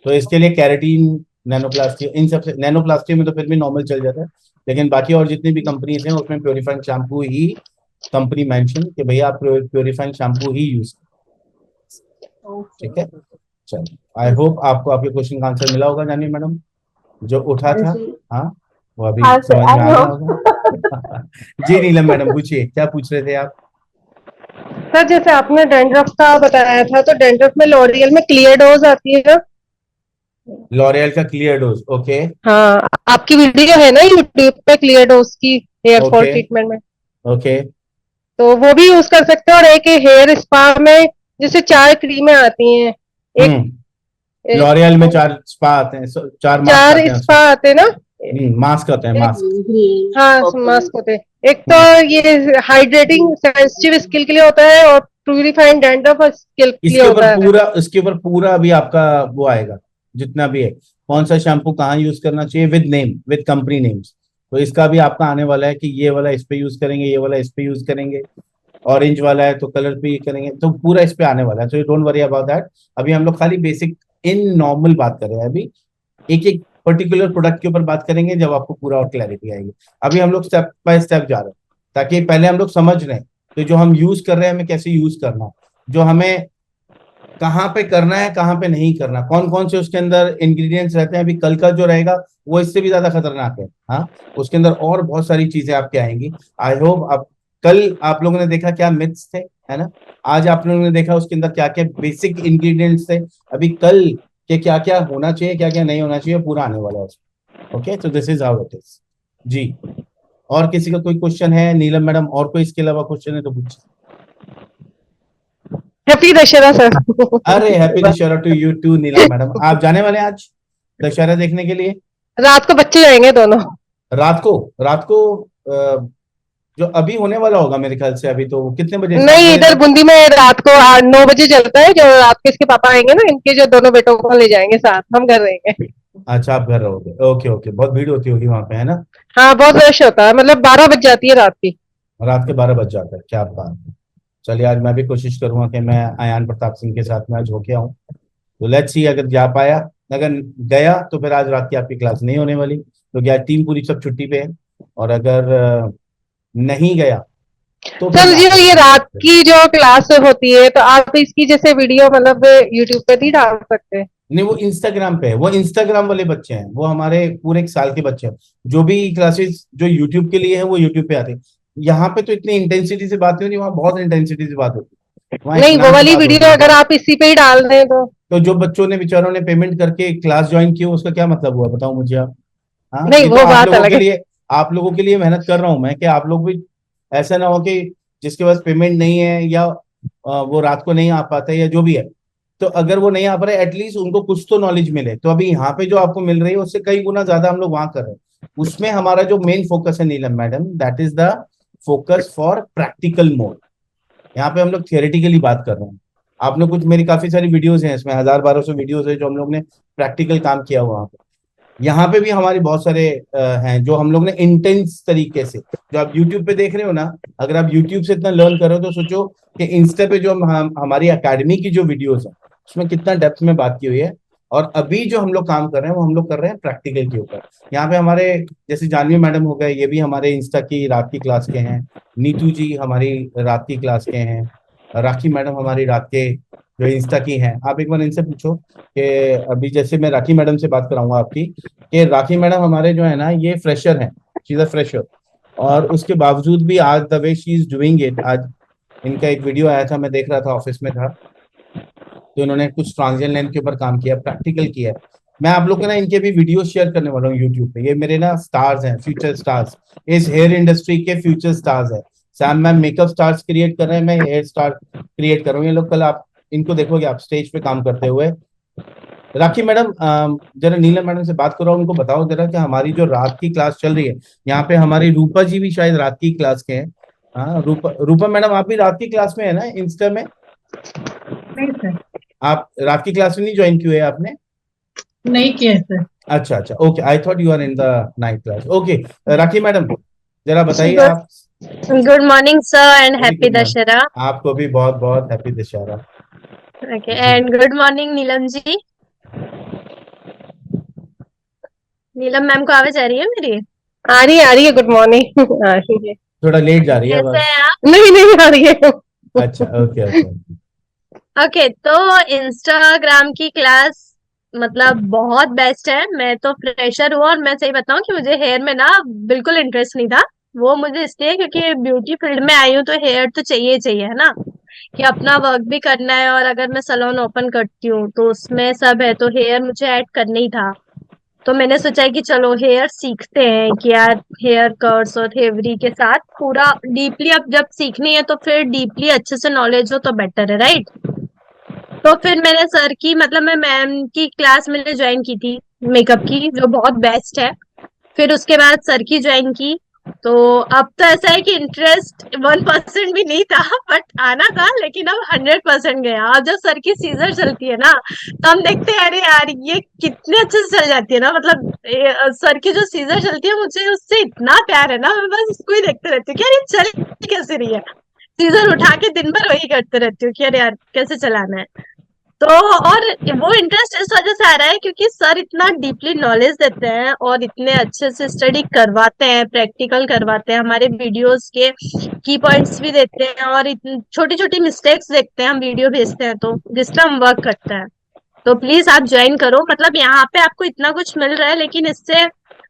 Speaker 1: तो इसके लिए केराटिन, नैनोप्लास्टी, इन सबसे, नैनोप्लास्टी में तो फिर भी नॉर्मल चल जाता है, लेकिन बाकी और जितनी भी कंपनीज हैं उसमें प्योरीफाइंग शैम्पू ही कंपनी मेंशन कि भैया आप प्योरीफाइंग शैम्पू ही यूज।
Speaker 2: ओके
Speaker 1: ठीक है,
Speaker 2: ओके।
Speaker 1: चलो, आई होप आपको आपके क्वेश्चन का आंसर मिला होगा जानवी मैडम, जो उठा था।
Speaker 2: जी
Speaker 1: हाँ, वो अभी
Speaker 2: हाँ सर,
Speaker 1: समझ में
Speaker 2: आई
Speaker 1: आ गया
Speaker 2: होप।
Speaker 1: होगा। जी नीलम मैडम, पूछिए क्या पूछ रहे थे आप।
Speaker 3: सर जैसे आपने डेंड्रफ का बताया था, तो डेंड्रफ में लॉरियल में क्लियर डोज आती है ना?
Speaker 1: लॉरियल का क्लियर डोज, ओके।
Speaker 3: हाँ, आपकी वीडियो है ना यूट्यूब पे क्लियर डोज की हेयर फॉल
Speaker 1: ओके।
Speaker 3: ट्रीटमेंट में?
Speaker 1: ओके।
Speaker 3: तो वो भी यूज कर सकते हैं। और एक हेयर स्पा में जैसे 4 क्रीमें आती हैं, एक, एक
Speaker 1: लॉरियल में 4 स्पा आते हैं, 4 मास्क
Speaker 3: 4
Speaker 1: आते हैं
Speaker 3: स्पा
Speaker 1: उसमें।
Speaker 3: आते हैं ना?
Speaker 1: मास्क आते हैं,
Speaker 3: एक,
Speaker 1: मास्क।
Speaker 2: ग्रीन
Speaker 3: हाँ
Speaker 2: पर्पल।
Speaker 3: मास्क होते हैं। एक तो
Speaker 1: हम्म
Speaker 3: ये हाइड्रेटिंग सेंसिटिव स्किन के लिए होता है, और प्यूरिफाइंग डैंड्रफ स्किन के लिए होता है।
Speaker 1: इसके ऊपर पूरा अभी आपका वो आएगा, जितना भी है, कौन सा शैम्पू कहाँ यूज करना चाहिए, with name, with company names. तो इसका भी आपका आने वाला है कि ये वाला इस पे यूज करेंगे, ये वाला इस पे यूज करेंगे, ऑरेंज वाला है तो कलर पे ये करेंगे, तो पूरा इस पे आने वाला है, तो डोंट वरी अबाउट दैट। अभी हम लोग खाली बेसिक इन नॉर्मल बात कर रहे हैं, अभी एक एक पर्टिकुलर प्रोडक्ट के ऊपर बात करेंगे जब आपको पूरा और क्लैरिटी आएगी। अभी हम लोग स्टेप बाय स्टेप जा रहे हैं, ताकि पहले हम लोग समझ रहे हैं तो जो हम यूज कर रहे हैं हमें कैसे यूज करना है, जो हमें कहाँ पे करना है, कहाँ पे नहीं करना, कौन कौन से उसके अंदर इंग्रेडिएंट्स रहते हैं। अभी कल का जो रहेगा वो इससे भी ज्यादा खतरनाक है। हाँ, उसके अंदर और बहुत सारी चीजें आपके आएंगी। आई होप आप, कल आप लोगों ने देखा क्या मिथ्स थे, है ना, आज आप लोगों ने देखा उसके अंदर क्या क्या बेसिक इंग्रेडिएंट्स थे, अभी कल के क्या क्या होना चाहिए, क्या क्या नहीं होना चाहिए, पूरा आने वाला है उसमें। ओके, तो this is how it is. जी, और किसी का कोई क्वेश्चन है नीलम मैडम, और कोई इसके अलावा क्वेश्चन है तो पूछिए।
Speaker 3: Happy Dussehra sir.
Speaker 1: अरे happy Dussehra to you too Neelam madam. आप जाने वाले हैं आज दशहरा देखने के लिए?
Speaker 3: रात को बच्चे जाएंगे दोनों।
Speaker 1: रात को जो अभी होने वाला होगा मेरे ख्याल से, अभी तो कितने बजे, 7
Speaker 3: नहीं,
Speaker 1: बजे
Speaker 3: इधर
Speaker 1: तक?
Speaker 3: बूंदी में रात को 8-9 बजे चलता है। जो रात को इसके पापा आएंगे ना, इनके जो दोनों बेटों को ले जाएंगे साथ, हम घर रहेंगे।
Speaker 1: अच्छा, आप घर रहोगे, ओके ओके। बहुत भीड़ होती होगी वहां पे, है ना?
Speaker 3: हाँ, बहुत रश होता है, मतलब 12 बज जाती है रात की।
Speaker 1: रात के 12 बज जाता है, क्या बात है। चलिए, आज मैं भी कोशिश करूंगा कि मैं अयान प्रताप सिंह के साथ में आज होके आऊँ। तो लेट्स सी, अगर जा पाया, अगर गया तो फिर आज रात की आपकी क्लास नहीं होने वाली, क्योंकि आज टीम पूरी सब छुट्टी पे है। और अगर नहीं गया तो फिर
Speaker 3: सर जी,
Speaker 1: रात
Speaker 3: ये रात
Speaker 1: को।
Speaker 3: की जो क्लास होती है, तो आप इसकी जैसे वीडियो मतलब यूट्यूब पे नहीं डाल सकते?
Speaker 1: नहीं, वो इंस्टाग्राम पे है, वो इंस्टाग्राम वाले बच्चे हैं, वो हमारे पूरे एक साल के बच्चे हैं। जो भी क्लासेस जो यूट्यूब के लिए है वो यूट्यूब पे आते हैं। यहाँ पे तो इतनी इंटेंसिटी से बात नहीं होती, वहाँ बहुत इंटेंसिटी से बात होती है, वहाँ
Speaker 3: नहीं, वो
Speaker 1: इत्मीनान से
Speaker 3: वाली
Speaker 1: बात होती
Speaker 3: वीडियो
Speaker 1: है।
Speaker 3: अगर आप इसी पे ही डाल दें तो?
Speaker 1: तो जो बच्चों ने, बेचारों ने पेमेंट करके क्लास ज्वाइन की, उसका क्या मतलब हुआ, बताओ मुझे आप। हाँ,
Speaker 3: नहीं,
Speaker 1: ये तो
Speaker 3: वो
Speaker 1: आप
Speaker 3: बात
Speaker 1: लोगों
Speaker 3: अलग
Speaker 1: के
Speaker 3: है।
Speaker 1: लिए, आप लोगों के लिए मेहनत कर रहा हूँ मैं, कि आप लोग भी ऐसा ना हो कि जिसके पास पेमेंट नहीं है, या वो रात को नहीं आ पाता है, या जो भी है, तो अगर वो नहीं आ पा रहे, एटलीस्ट उनको कुछ तो नॉलेज मिले। तो अभी यहाँ पे जो आपको मिल रही है उससे कई गुना ज्यादा हम लोग वहां कर रहे हैं। उसमें हमारा जो मेन फोकस है Neelam madam, that is the focus for practical mode. यहाँ पे हम लोग थियोरेटिकली बात कर रहे हैं। आपने कुछ, मेरी काफी सारी वीडियोस हैं इसमें, 1000-1200 वीडियोस है जो हम लोग ने प्रैक्टिकल काम किया हुआ वहाँ पे। यहाँ पे भी हमारे बहुत सारे हैं जो हम लोग ने इंटेंस तरीके से, जो आप यूट्यूब पे देख रहे हो ना, अगर आप यूट्यूब से इतना लर्न कर रहे हो तो सोचो कि इंस्टा पे जो हमारी एकेडमी की जो वीडियोस है उसमें कितना डेप्थ में बात की हुई है। और अभी जो हम लोग काम कर रहे हैं वो हम लोग कर रहे हैं प्रैक्टिकल के ऊपर। यहाँ पे हमारे जैसे जानवी मैडम हो गए, ये भी हमारे इंस्टा की रात की क्लास के हैं। नीतू जी हमारी रात की क्लास के हैं। राखी मैडम हमारी रात के जो इंस्टा की हैं। आप एक बार इनसे पूछो कि अभी जैसे मैं राखी मैडम से बात कराऊंगा आपकी, कि राखी मैडम हमारे जो है ना, ये फ्रेशर हैं, शी इज अ फ्रेशर। और उसके बावजूद भी आज the way she is doing it, आज इनका एक वीडियो आया था, मैं देख रहा था, ऑफिस में था, तो इन्होंने कुछ ट्रांजिशन लाइन के ऊपर काम किया, प्रैक्टिकल किया है। मैं आप लोग को ना इनके भी वीडियो शेयर करने वाला हूँ यूट्यूब पे। ये मेरे ना स्टार्स हैं, फ्यूचर स्टार्स, इस हेयर इंडस्ट्री के फ्यूचर स्टार्स है। Sam ma'am makeup stars create कर रहे हैं, मैं हेयर स्टार क्रिएट कर रहा हूँ। ये लोग कल आप इनको देखोगे आप स्टेज पे काम करते हुए। राखी मैडम, जरा नीलम मैडम से बात करो, उनको बताओ जरा कि हमारी जो रात की क्लास चल रही है, यहाँ पे हमारी रूपा जी भी शायद रात की क्लास के हैं। हाँ, रूपा मैडम, आप भी रात की क्लास में है ना इंस्टा में?
Speaker 4: नहीं सर,
Speaker 1: आप रात की क्लास में नहीं ज्वाइन की हुई है आपने?
Speaker 4: नहीं किया सर।
Speaker 1: अच्छा अच्छा, okay, I thought you are in the 9th class. Okay, Rakhi madam जरा बताइए
Speaker 3: गुड
Speaker 1: आप।
Speaker 3: Good morning sir and
Speaker 1: very
Speaker 3: happy
Speaker 1: good morning.
Speaker 3: Dussehra.
Speaker 1: आपको भी बहुत बहुत हैप्पी दशहरा।
Speaker 3: ओके
Speaker 1: जी।
Speaker 3: And good morning Neelam ji. Neelam ma'am को आवाज आ रही है मेरी? आ रही है गुड मॉर्निंग। आ रही है।
Speaker 1: थोड़ा लेट जा रही है
Speaker 3: कैसे
Speaker 1: बस।
Speaker 3: हैं आप? नहीं नहीं आ रही है।
Speaker 1: अच्छा, ओके ओके।
Speaker 3: ओके तो इंस्टाग्राम की क्लास मतलब बहुत बेस्ट है। मैं तो फ्रेशर हूँ और मैं सही बताऊं कि मुझे हेयर में ना बिल्कुल इंटरेस्ट नहीं था। वो मुझे इसलिए क्योंकि ब्यूटी फील्ड में आई हूँ तो हेयर तो चाहिए ही चाहिए, है ना, कि अपना वर्क भी करना है। और अगर मैं सैलून ओपन करती हूँ तो उसमें सब है, तो हेयर मुझे ऐड करना ही था। तो मैंने सोचा है कि चलो हेयर सीखते हैं कि यार हेयर कट्स और हेवरी के साथ पूरा डीपली अब जब सीखनी है तो फिर डीपली अच्छे से नॉलेज हो तो बेटर है, राइट। तो फिर मैंने सर की मतलब मैं मैम की क्लास मैंने ज्वाइन की थी मेकअप की, जो बहुत बेस्ट है। फिर उसके बाद सर की ज्वाइन की। तो अब तो ऐसा है कि इंटरेस्ट 1% भी नहीं था, बट आना था, लेकिन अब 100% गया। और जब सर की सीजर चलती है ना तो हम देखते हैं अरे यार ये कितने अच्छे से चल जाती है ना, मतलब सर की जो सीजर चलती है मुझे उससे इतना प्यार है ना, मैं बस उसको ही देखते रहती हूँ कि यार ये चल कैसे रही है। सीजर उठा के दिन भर वही करते रहती हूँ कि अरे यार कैसे चलाना है। तो और वो इंटरेस्ट इस वजह से आ रहा है क्योंकि सर इतना डीपली नॉलेज देते हैं और इतने अच्छे से स्टडी करवाते हैं, प्रैक्टिकल करवाते हैं, हमारे वीडियोस के की पॉइंट्स भी देते हैं और छोटी छोटी मिस्टेक्स देखते हैं, हम वीडियो भेजते हैं तो जिससे हम वर्क करते हैं। तो प्लीज आप ज्वाइन करो, मतलब यहाँ पे आपको इतना कुछ मिल रहा है लेकिन इससे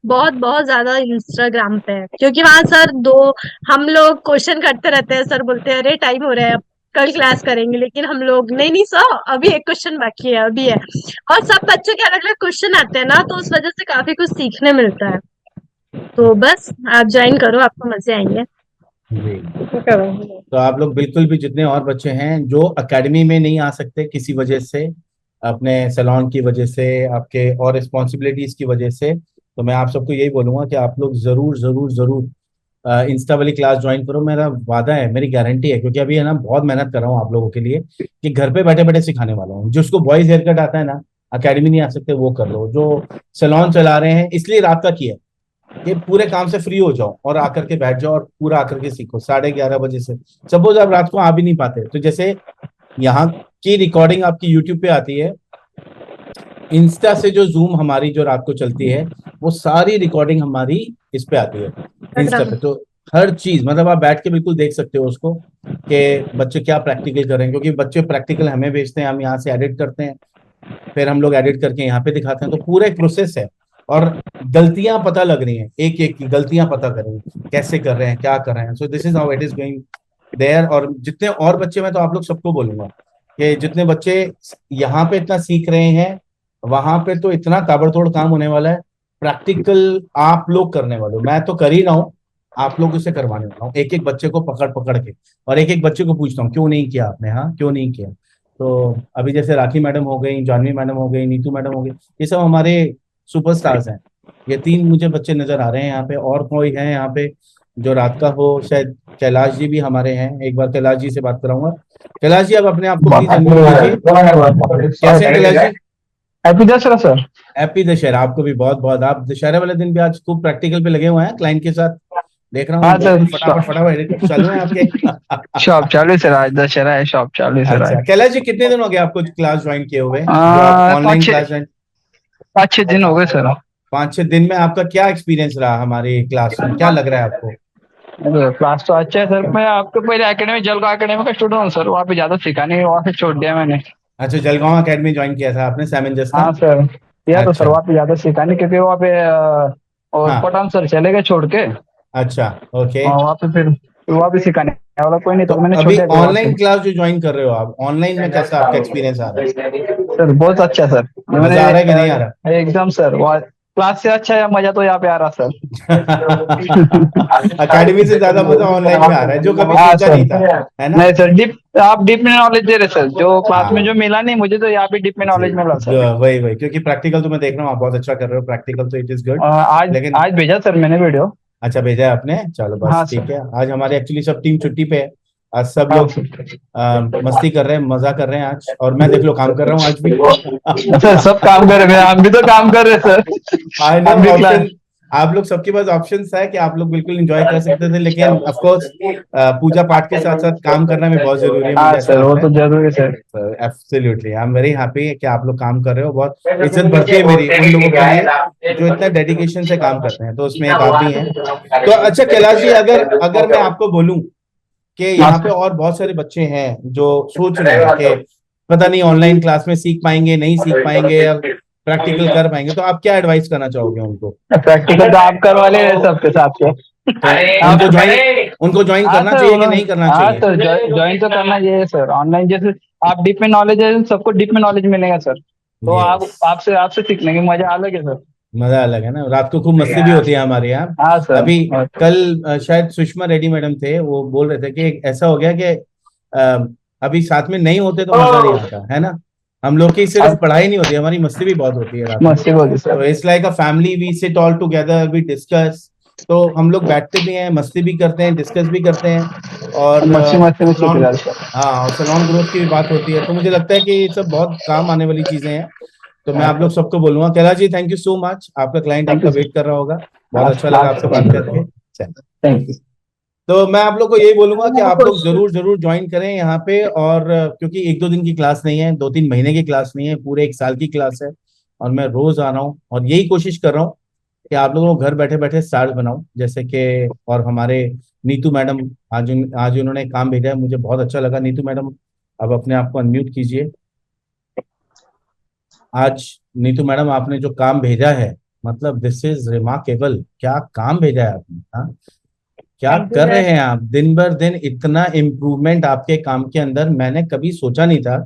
Speaker 3: बहुत बहुत ज्यादा इंस्टाग्राम पे है, क्योंकि वहां सर दो हम लोग क्वेश्चन करते रहते हैं, सर बोलते हैं अरे टाइम हो रहा है अब कल क्लास करेंगे, लेकिन हम लोग नहीं नहीं सर अभी एक क्वेश्चन बाकी है अभी है। और सब बच्चों के अलग अलग क्वेश्चन आते हैं ना, तो उस वजह से काफी कुछ सीखने मिलता है। तो बस आप ज्वाइन करो, आपको मजे आएंगे।
Speaker 1: जी, तो आप लोग बिल्कुल भी, जितने और बच्चे हैं जो एकेडमी में नहीं आ सकते किसी वजह से, अपने सैलून की वजह से, आपके और रिस्पॉन्सिबिलिटीज की वजह से, तो मैं आप सबको यही बोलूंगा कि आप लोग जरूर जरूर जरूर इंस्टा वाली क्लास ज्वाइन करो। मेरा वादा है, मेरी गारंटी है, क्योंकि अभी है ना बहुत मेहनत कर रहा हूँ आप लोगों के लिए कि घर पे बैठे बैठे सिखाने वाला हूँ। जिसको बॉयज हेयर कट आता है ना, अकेडमी नहीं आ सकते वो कर लो। जो सैलून चला रहे हैं, इसलिए रात का किया कि पूरे काम से फ्री हो जाओ और आकर के बैठ जाओ और पूरा आकर के सीखो 11:30 बजे से। सपोज आप रात को आ भी नहीं पाते तो जैसे यहाँ की रिकॉर्डिंग आपकी यूट्यूब पे आती है, इंस्टा से जो जूम हमारी जो रात को चलती है, वो सारी रिकॉर्डिंग हमारी इस पे आती है, इंस्टा पे। तो हर चीज मतलब आप बैठ के बिल्कुल देख सकते हो उसको कि बच्चे क्या प्रैक्टिकल कर रहे हैं, क्योंकि बच्चे प्रैक्टिकल हमें भेजते हैं, हम यहाँ से एडिट करते हैं, फिर हम लोग एडिट करके यहाँ पे दिखाते हैं। तो पूरा एक प्रोसेस है और गलतियां पता लग रही हैं, एक एक की गलतियां पता कर रही हैं, कैसे कर रहे हैं, क्या कर रहे हैं। So this is how it is going there. और जितने और बच्चे, मैं तो आप लोग सबको बोलूंगा कि जितने बच्चे यहाँ पे इतना सीख रहे हैं, वहां पे तो इतना ताबड़तोड़ काम होने वाला है। प्रैक्टिकल आप लोग करने वाले हो, मैं तो कर ही रहा हूँ, आप लोग उसे करवाने वाला हूँ, एक एक बच्चे को पकड़ पकड़ के। और एक एक बच्चे को पूछता हूँ क्यों नहीं किया आपने, हाँ क्यों नहीं किया। तो अभी जैसे राखी मैडम हो गई, जानवी मैडम हो गई, नीतू मैडम हो गई, ये सब हमारे सुपरस्टार्स हैं। ये तीन मुझे बच्चे नजर आ रहे हैं यहाँ पे। और कोई है यहाँ पे जो रात का हो, शायद कैलाश जी भी हमारे हैं, एक बार कैलाश जी से बात कराऊंगा। कैलाश जी, आप अपने आप को प्लीज अनम्यूट कीजिए। कैसे हैं Kailash ji?
Speaker 4: Happy Dussehra sir.
Speaker 1: Happy Dussehra आपको भी बहुत बहुत। आप दशहरा वाले दिन भी आज खूब प्रैक्टिकल पे लगे हुए हैं क्लाइंट के साथ, देख रहा
Speaker 4: हाँ
Speaker 1: हूँ
Speaker 4: सर,
Speaker 1: बिल्कुल फटाफट फटाफट एडिट चालू है आपके।
Speaker 4: शॉप चालू है सर, आज दशहरा है, शॉप चालू है सर आज।
Speaker 1: अच्छा कैलाश जी, कितने दिन हो गए आपको क्लास ज्वाइन किए हुए, जो आप
Speaker 4: पाँच
Speaker 1: ऑनलाइन
Speaker 4: छः
Speaker 1: क्लास ज्वाइन?
Speaker 4: 5-6 दिन हो गए सर।
Speaker 1: 5-6 दिन में आपका क्या एक्सपीरियंस रहा हमारी क्लास में, क्या लग रहा है आपको?
Speaker 4: क्लास तो अच्छा है सर। मैं आपके पहले एकेडमी जलगांव एकेडमी का स्टूडेंट हूँ सर, वहाँ पे ज्यादा सीखा नहीं, वहाँ से छोड़ दिया मैंने।
Speaker 1: अच्छा, जलगांव एकेडमी ज्वाइन किया था आपने, सैमंजस का?
Speaker 4: हाँ सर, किया तो सर,
Speaker 1: अच्छा।
Speaker 4: वहाँ पे ज्यादा सीखा नहीं क्योंकि वहाँ पे और
Speaker 1: हाँ।
Speaker 4: पठान सर चले गए छोड़ के।
Speaker 1: अच्छा। ओके।
Speaker 4: वहाँ पे फिर वहाँ पे सिखाने वाला कोई नहीं
Speaker 1: तो
Speaker 4: तो मैंने छोड़
Speaker 1: अभी
Speaker 4: दिया वहाँ से।
Speaker 1: ऑनलाइन क्लास जो ज्वाइन कर रहे हो आप, ऑनलाइन में कैसा आपका एक्सपीरियंस आ रहा
Speaker 4: सर बहुत अच्छा सर,
Speaker 1: है? मजा आ रहा है कि नहीं आ रहा?
Speaker 4: एकदम सर, वहाँ क्लास से अच्छा है, मजा तो यहाँ पे आ रहा सर।
Speaker 1: एकेडमी से ज्यादा मजा ऑनलाइन में आ रहा है, जो कभी
Speaker 4: हाँ
Speaker 1: सोचा
Speaker 4: सर,
Speaker 1: नहीं था, है ना?
Speaker 4: नहीं सर, डीप आप डीप में नॉलेज दे रहे सर, जो क्लास में
Speaker 1: हाँ
Speaker 4: जो मिला नहीं मुझे तो यहाँ पे डीप में
Speaker 1: जी,
Speaker 4: नॉलेज मिला सर।
Speaker 1: वही वही, क्योंकि प्रैक्टिकल तो मैं देख रहा हूँ आप बहुत अच्छा कर रहे हो, प्रैक्टिकल तो इट इज गुड।
Speaker 4: आज
Speaker 1: लेकिन
Speaker 4: आज भेजा सर मैंने वीडियो।
Speaker 1: अच्छा भेजा है आपने, चलो
Speaker 4: हाँ
Speaker 1: बस ठीक
Speaker 4: सर।
Speaker 1: है। आज हमारे एक्चुअली सब टीम छुट्टी पे है, आज सब
Speaker 4: हाँ
Speaker 1: लोग
Speaker 4: सर।
Speaker 1: मस्ती कर रहे हैं, मजा कर रहे हैं आज, और मैं देख लो काम कर रहा हूँ आज भी।
Speaker 4: सर सब काम कर रहे हैं, हम भी तो काम कर रहे हैं सर।
Speaker 1: आई नो
Speaker 4: हम भी क्लास।
Speaker 1: ऑप्शन, आप लोग सबके पास ऑप्शंस है कि आप लोग बिल्कुल एंजॉय कर सकते थे, लेकिन ऑफ कोर्स पूजा पाठ के साथ साथ काम करना भी बहुत जरूरी है,
Speaker 4: हाँ
Speaker 1: मुझे ऐसा
Speaker 4: सर वो
Speaker 1: लगता
Speaker 4: तो जरूरी है सर।
Speaker 1: है। Absolutely I am very happy कि आप लोग काम कर रहे हो। बहुत इज्जत बढ़ती है मेरी उन लोगों के लिए जो इतना डेडिकेशन से काम करते हैं, तो उसमें एक आप भी हैं। तो अच्छा कैलाश जी, अगर अगर मैं आपको बोलूं कि
Speaker 4: हाँ
Speaker 1: यहाँ पे
Speaker 4: सर।
Speaker 1: और बहुत सारे बच्चे हैं जो सोच रहे हैं कि पता नहीं ऑनलाइन क्लास में सीख पाएंगे नहीं सीख पाएंगे या प्रैक्टिकल कर पाएंगे, तो आप क्या एडवाइस करना चाहोगे उनको?
Speaker 4: प्रैक्टिकल तो आप करवा ले रहे हैं सबके साथ से।
Speaker 1: तो
Speaker 4: आप
Speaker 1: उनको ज्वाइन
Speaker 4: हाँ
Speaker 1: करना
Speaker 4: सर
Speaker 1: चाहिए कि
Speaker 4: उन्होंने
Speaker 1: नहीं करना
Speaker 4: हाँ
Speaker 1: चाहिए?
Speaker 4: सर ज्वाइन तो करना चाहिए सर। ऑनलाइन जैसे आप डीप में नॉलेज है, सबको डीप में नॉलेज मिलेगा सर। तो आप
Speaker 1: यस,
Speaker 4: आपसे आपसे सीखने की मजा अलग है सर।
Speaker 1: मजा अलग है ना, रात को खूब मस्ती भी होती है हमारे यहाँ।
Speaker 4: हाँ सर।
Speaker 1: अभी कल शायद सुषमा रेड्डी मैडम थे, वो बोल रहे थे कि ऐसा हो गया कि अ, अभी साथ में नहीं होते तो मजा नहीं आता है ना। हम लोग की सिर्फ पढ़ाई नहीं होती, हमारी मस्ती भी बहुत होती है रात में।
Speaker 4: मस्ती बोली
Speaker 1: तो
Speaker 4: sir.
Speaker 1: It's like a family, we sit all together, we discuss. तो हम लोग बैठते भी हैं, मस्ती भी करते हैं, डिस्कस भी करते हैं, और
Speaker 4: मस्ती मस्ती में सीख
Speaker 1: सलोन,
Speaker 4: रहा है सर।
Speaker 1: हाँ, और सलोन ग्रोथ की भी बात होती है। तो मुझे लगता है कि ये सब बहुत काम आने वाली चीजें हैं। तो मैं
Speaker 4: हाँ
Speaker 1: आप लोग
Speaker 4: सर।
Speaker 1: सबको बोलूंगा, Kailash ji thank you so much, आपका क्लाइंट
Speaker 4: थैंक
Speaker 1: आपका
Speaker 4: यू सर।
Speaker 1: वेट कर रहा होगा। बहुत
Speaker 4: हाँ
Speaker 1: अच्छा
Speaker 4: हाँ
Speaker 1: लगा आपसे बात करके।
Speaker 4: सर।
Speaker 1: चलिए,
Speaker 4: थैंक यू।
Speaker 1: तो मैं आप लोग को यही बोलूंगा कि आप लोग
Speaker 2: खुश।
Speaker 1: जरूर जरूर ज्वाइन करें यहाँ पे, और क्योंकि एक दो दिन की क्लास नहीं है, 2-3 महीने की क्लास नहीं है, पूरे 1 साल की क्लास है। और मैं रोज आ रहा हूँ और यही कोशिश कर रहा हूँ कि आप लोगों को घर बैठे बैठे स्टार्ट बनाऊं, जैसे कि और हमारे नीतू मैडम आज उन्होंने काम भेजा है, मुझे बहुत अच्छा लगा। नीतू मैडम, अब अपने आप को अनम्यूट कीजिए। आज नीतू मैडम आपने जो काम भेजा है, मतलब दिस इज रिमार्केबल, क्या काम भेजा है आपने, हाँ? क्या
Speaker 2: थैंक यू
Speaker 1: कर
Speaker 2: सर।
Speaker 1: रहे हैं आप, दिन भर दिन इतना इम्प्रूवमेंट आपके काम के अंदर, मैंने कभी सोचा नहीं था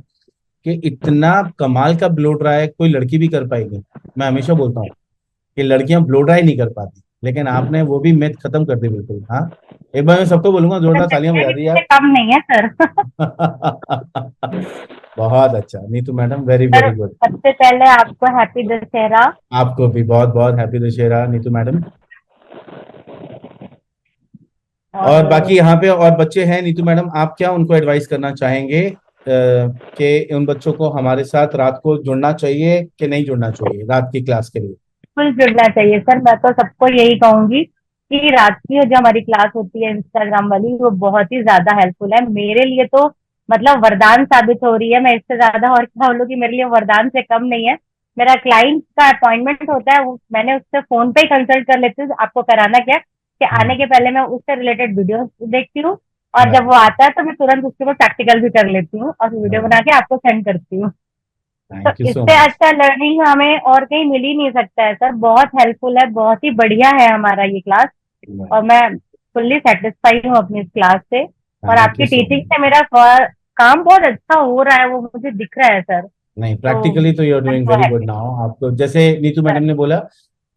Speaker 1: कि इतना कमाल का ब्लो ड्राई कोई लड़की भी कर पाएगी। मैं हमेशा बोलता हूँ कि लड़कियां ब्लो ड्राई नहीं कर पाती, लेकिन आपने वो भी मिथ खत्म कर दी बिल्कुल, हाँ। एक बार मैं सबको बोलूंगा, जोरदार तालियां
Speaker 2: ये
Speaker 1: बजा
Speaker 2: भी
Speaker 1: दी
Speaker 2: मुझसे
Speaker 1: यार।
Speaker 2: कम नहीं है सर।
Speaker 1: बहुत अच्छा Neetu madam, very
Speaker 2: sir
Speaker 1: very good.
Speaker 2: सबसे पहले आपको हैप्पी दशहरा।
Speaker 1: आपको भी बहुत बहुत हैप्पी दशहरा नीतू मैडम। और बाकी
Speaker 2: और
Speaker 1: यहाँ पे और बच्चे हैं नीतू मैडम, आप क्या उनको एडवाइस करना चाहेंगे कि उन बच्चों को हमारे साथ रात को जुड़ना चाहिए कि नहीं जुड़ना चाहिए रात की क्लास के लिए?
Speaker 2: फुल जुड़ना चाहिए सर। मैं तो सबको यही कहूंगी कि रात की जो हमारी क्लास होती है इंस्टाग्राम वाली, वो बहुत ही ज्यादा हेल्पफुल है मेरे लिए। तो मतलब वरदान साबित हो रही है। मैं इससे ज्यादा और क्या बोलूं कि मेरे लिए वरदान से कम नहीं है। मेरा क्लाइंट का अपॉइंटमेंट होता है, मैंने उससे फोन पे ही कंसल्ट कर लेती हूँ आपको कराना क्या, कि आने के पहले मैं उससे रिलेटेड वीडियो देखती हूँ, और जब
Speaker 1: राइट,
Speaker 2: वो आता है तो मैं तुरंत उसके ऊपर प्रैक्टिकल भी कर लेती हूँ और वीडियो बना के आपको सेंड करती हूँ। तो
Speaker 1: थैंक यू सो
Speaker 2: इससे
Speaker 1: मच।
Speaker 2: अच्छा लर्निंग हमें और कहीं मिल ही नहीं सकता है सर। बहुत हेल्पफुल है, बहुत ही बढ़िया है हमारा ये क्लास। और मैं फुल्ली सेटिस्फाई हूँ अपनी इस क्लास से। और
Speaker 1: थैंक यू
Speaker 2: आपकी
Speaker 1: सो
Speaker 2: टीचिंग
Speaker 1: मच।
Speaker 2: से मेरा काम बहुत अच्छा हो रहा है, वो मुझे दिख रहा है सर।
Speaker 1: नहीं,
Speaker 2: तो
Speaker 1: प्रैक्टिकली तो you are
Speaker 2: I am
Speaker 1: doing
Speaker 2: so
Speaker 1: very good
Speaker 2: happy
Speaker 1: now. आपको जैसे नीतू मैडम ने बोला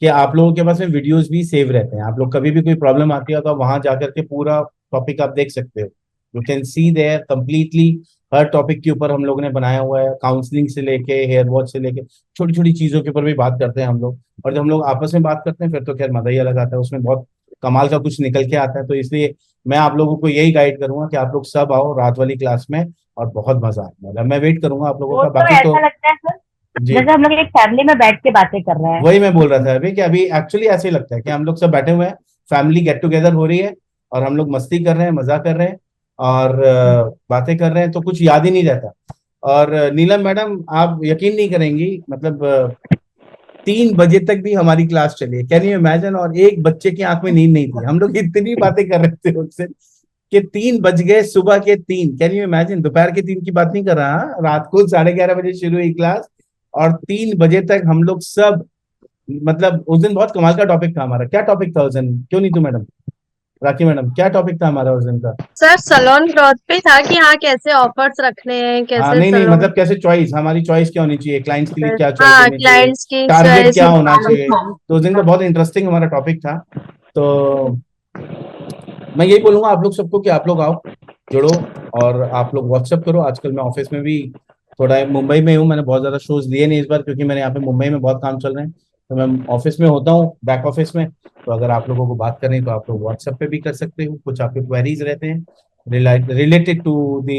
Speaker 1: कि आप लोगों के पास में वीडियोस भी सेव रहते हैं, आप लोग कभी भी कोई प्रॉब्लम आती है तो आप वहां जाकर के पूरा टॉपिक आप देख सकते हो। You can see there completely, हर टॉपिक के ऊपर हम लोगों ने बनाया हुआ है, काउंसलिंग से लेके हेयर वॉश से लेके छोटी छोटी चीजों के ऊपर भी बात करते हैं हम लोग। और जब हम लोग आपस में बात करते हैं फिर तो खैर मजा ही अलग आता है, उसमें बहुत कमाल का कुछ निकल के आता है। तो इसलिए मैं आप लोगों को यही गाइड करूंगा कि आप लोग सब आओ रात वाली क्लास में, और बहुत मजा आएगा। मैं वेट करूंगा आप लोगों
Speaker 2: वो
Speaker 1: का,
Speaker 2: तो
Speaker 1: बाकी तो
Speaker 2: ऐसा लगता है सर
Speaker 1: जी।
Speaker 2: जैसे हम लोग एक फैमिली में बैठ के बातें कर रहे हैं।
Speaker 1: वही मैं बोल रहा था अभी कि अभी एक्चुअली ऐसे ही लगता है कि हम लोग सब बैठे हुए हैं, फैमिली गेट टुगेदर हो रही है, और हम लोग मस्ती कर रहे हैं, मजा कर रहे हैं, और बातें कर रहे हैं, तो कुछ याद ही नहीं रहता। और नीलम मैडम, आप यकीन नहीं करेंगी, मतलब 3 बजे तक भी हमारी क्लास चली है, कैन यू इमेजिन? और एक बच्चे की आंख में नींद नहीं थी, हम लोग इतनी बातें कर रहे थे उससे कि 3 बज गए, सुबह के 3। Can you imagine? दोपहर के 3 की बात नहीं कर रहा, हाँ? रात को 11:30 बजे शुरू हुई क्लास, और 3 बजे तक हम लोग सब, मतलब उस दिन बहुत कमाल का टॉपिक था हमारा। क्या टॉपिक था उस दिन, क्यों नहीं तू मैडम, राखी मैडम, क्या टॉपिक था हमारा उस दिन का?
Speaker 3: सर सलोन ग्रोथ पे था कि हाँ कैसे ऑफर्स रखने हैं,
Speaker 1: हाँ,
Speaker 3: कैसे
Speaker 1: नहीं नहीं,
Speaker 3: सलोन,
Speaker 1: मतलब कैसे चॉइस, हमारी चॉइस क्या होनी चाहिए, क्लाइंट्स के लिए क्या चॉइस
Speaker 3: हाँ
Speaker 1: होनी चाहिए,
Speaker 3: क्लाइंट्स की
Speaker 1: टारगेट
Speaker 3: चॉइस।
Speaker 1: क्या होना चाहिए। तो उस दिन का बहुत इंटरेस्टिंग हमारा टॉपिक था। तो मैं यही बोलूंगा आप लोग सबको कि आप लोग आओ, जुड़ो, और आप लोग व्हाट्सएप करो। आजकल मैं ऑफिस में भी थोड़ा मुंबई में हूँ, मैंने बहुत ज्यादा शोज लिए नहीं इस बार, क्योंकि मेरे यहाँ पे मुंबई में बहुत काम चल रहे हैं। तो मैं ऑफिस में होता हूँ, बैक ऑफिस में। तो अगर आप लोगों को बात करनी तो आप लोग व्हाट्सएप पे भी कर सकते हो, कुछ आपके क्वेरीज रहते हैं रिलेटेड टू द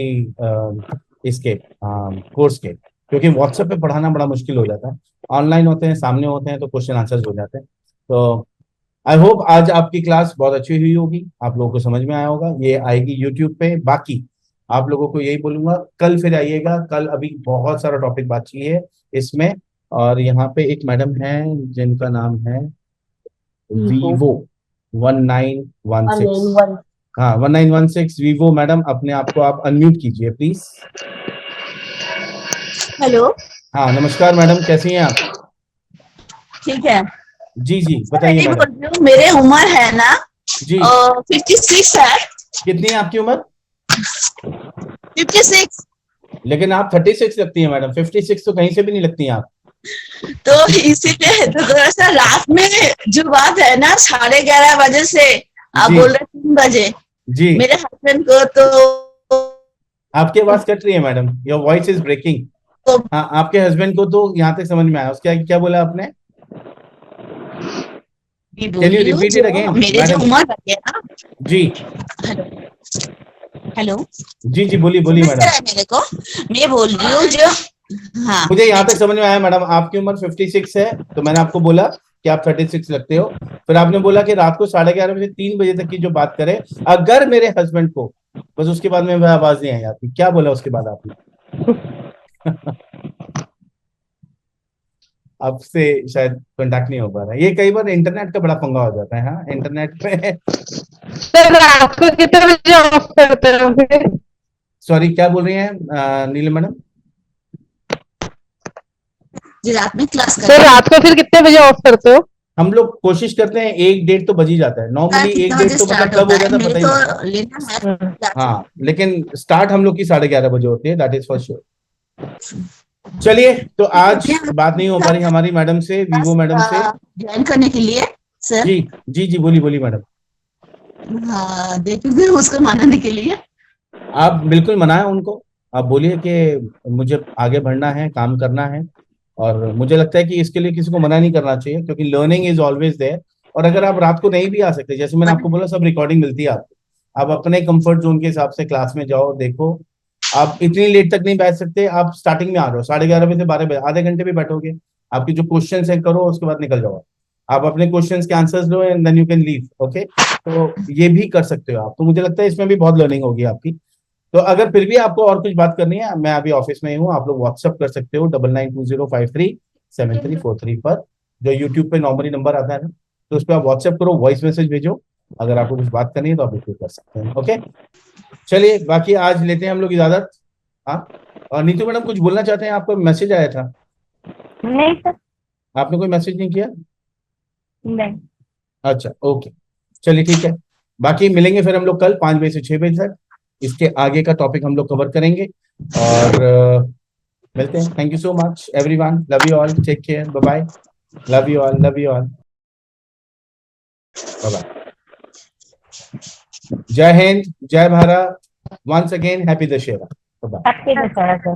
Speaker 1: इसके कोर्स के, क्योंकि व्हाट्सएप पे पढ़ाना बड़ा मुश्किल हो जाता है। ऑनलाइन होते हैं, सामने होते हैं, तो क्वेश्चन आंसर्स हो जाते हैं। तो आई होप आज आपकी क्लास बहुत अच्छी हुई होगी, आप लोगों को समझ में आया होगा। ये आएगी यूट्यूब पे। बाकी आप लोगों को यही बोलूंगा, कल फिर आइएगा। कल अभी बहुत सारा टॉपिक बाकी है इसमें। और यहाँ पे एक मैडम है जिनका नाम है
Speaker 2: वीवो
Speaker 1: वीवो 1916।
Speaker 2: 191।
Speaker 1: हाँ 1916 वीवो मैडम, अपने आप को आप अनम्यूट कीजिए प्लीज।
Speaker 5: हेलो।
Speaker 1: हाँ नमस्कार मैडम, कैसी हैं आप?
Speaker 5: ठीक है
Speaker 1: जी जी
Speaker 5: सर,
Speaker 1: बताइए
Speaker 5: मैं बोल
Speaker 1: मैडम।
Speaker 5: रही हूँ, मेरे उम्र है ना
Speaker 1: जी
Speaker 5: 56 है।
Speaker 1: कितनी है आपकी उम्र?
Speaker 5: 56।
Speaker 1: लेकिन आप 36 लगती हैं मैडम, 56 तो कहीं से भी नहीं लगती हैं आप।
Speaker 5: तो इसीलिए तो थोड़ा सा रात में जो बात है ना 11:30 बजे से आप
Speaker 1: जी
Speaker 5: बोल रहे 3 बजे
Speaker 1: जी
Speaker 5: मेरे हस्बैंड को तो
Speaker 1: आपकी आवाज कट रही है madam, your voice is breaking. हाँ आपके हस्बैंड को तो यहाँ तक समझ में आया, उसके आगे क्या बोला आपने?
Speaker 5: भी बोल
Speaker 1: कैन यू
Speaker 5: रही हूँ
Speaker 1: रिपीट इट
Speaker 5: जो
Speaker 1: अगेन
Speaker 5: मेरे जो
Speaker 1: मैडम?
Speaker 5: उम्र है ना।
Speaker 1: जी
Speaker 5: हेलो हेलो,
Speaker 1: जी जी बोलिए बोलिए
Speaker 5: समझ
Speaker 1: मैडम।
Speaker 5: रहा है मेरे को? मैं बोल रही हूँ जो हाँ
Speaker 1: मुझे यहाँ तक समझ में आया मैडम, आपकी उम्र 56 है, तो मैंने आपको बोला कि आप 36 लगते हो। फिर आपने बोला कि रात को 11:30 बजे 3 बजे तक की जो बात करें अगर मेरे हस्बैंड को, बस उसके बाद में आवाज नहीं आई आपकी। क्या बोला उसके बाद आपने? आपसे शायद कांटेक्ट नहीं हो पा रहा है। ये कई बार इंटरनेट का बड़ा पंगा हो जाता है। हाँ इंटरनेट पे
Speaker 3: सर रात को कितने बजे ऑफ करते हो फिर?
Speaker 1: सॉरी क्या बोल रही हैं नीलम मैडम?
Speaker 5: जो रात में क्लास
Speaker 3: सर
Speaker 5: करते
Speaker 3: रात को फिर कितने बजे ऑफ करते हो?
Speaker 1: हम लोग कोशिश करते हैं 1 1:30 तो बज ही जाता है नॉर्मली।
Speaker 5: कितने
Speaker 1: 1 1:30
Speaker 5: बजे
Speaker 1: तो मतलब
Speaker 5: स्टार्ट
Speaker 1: कब
Speaker 5: होता
Speaker 1: हो
Speaker 5: है?
Speaker 1: जाता है
Speaker 5: मेरे
Speaker 1: पता ही नहीं लगता।
Speaker 5: को लेना है क्लास।
Speaker 1: हाँ लेकिन स्टार्ट हम लोग की 11:30 बजे होती है, दैट इज फॉर श्योर। चलिए तो आज बात नहीं हो पा रही हमारी मैडम से, वीवो मैडम से।
Speaker 5: ज्वाइन करने के लिए सर।
Speaker 1: जी जी जी बोलिए बोलिए मैडम।
Speaker 5: हाँ देखिए उसको मनाने के लिए।
Speaker 1: आप बिल्कुल मनाएं उनको। आप बोलिए कि मुझे आगे बढ़ना है, काम करना है। और मुझे लगता है कि इसके लिए किसी को मना नहीं करना चाहिए, क्योंकि लर्निंग इज ऑलवेज देयर। और अगर आप रात को नहीं भी आ सकते, जैसे मैंने आपको बोला, सब रिकॉर्डिंग मिलती है आपको। आप अपने कंफर्ट जोन के हिसाब से क्लास में जाओ, देखो। आप इतनी लेट तक नहीं बैठ सकते, आप स्टार्टिंग में आ रहे हो 11:30 बजे से 12 बजे, आधे घंटे भी बैठोगे। आपकी जो क्वेश्चन है करो, उसके बाद निकल जाओ। आप अपने क्वेश्चंस के आंसर्स लो and then you can leave. Okay, तो ये भी कर सकते हो आप। तो मुझे लगता है इसमें भी बहुत लर्निंग होगी आपकी। तो अगर फिर भी आपको और कुछ बात करनी है, मैं अभी ऑफिस में ही हूँ, आप लोग व्हाट्सअप कर सकते हो 9920537343 पर, जो यूट्यूब पे नॉर्मली नंबर आता है ना, तो उस पर आप व्हाट्सएप करो, वॉइस मैसेज भेजो। अगर आपको कुछ बात करनी है तो आप बिल्कुल कर सकते हैं। ओके चलिए, बाकी आज लेते हैं हम लोग इजाजत। हाँ, और नीतू मैडम कुछ बोलना चाहते हैं? आपको मैसेज आया था?
Speaker 3: नहीं सर।
Speaker 1: आपने कोई मैसेज नहीं किया?
Speaker 3: नहीं।
Speaker 1: अच्छा ओके, चलिए ठीक है। बाकी मिलेंगे फिर हम लोग कल 5 बजे से 6 बजे तक। इसके आगे का टॉपिक हम लोग कवर करेंगे। और मिलते हैं। Thank you so much everyone, love you all, take care, bye bye, love you all, love you all, bye bye. जय हिंद, जय Bharat, once again happy Dussehra, bye bye.
Speaker 3: आपके सर।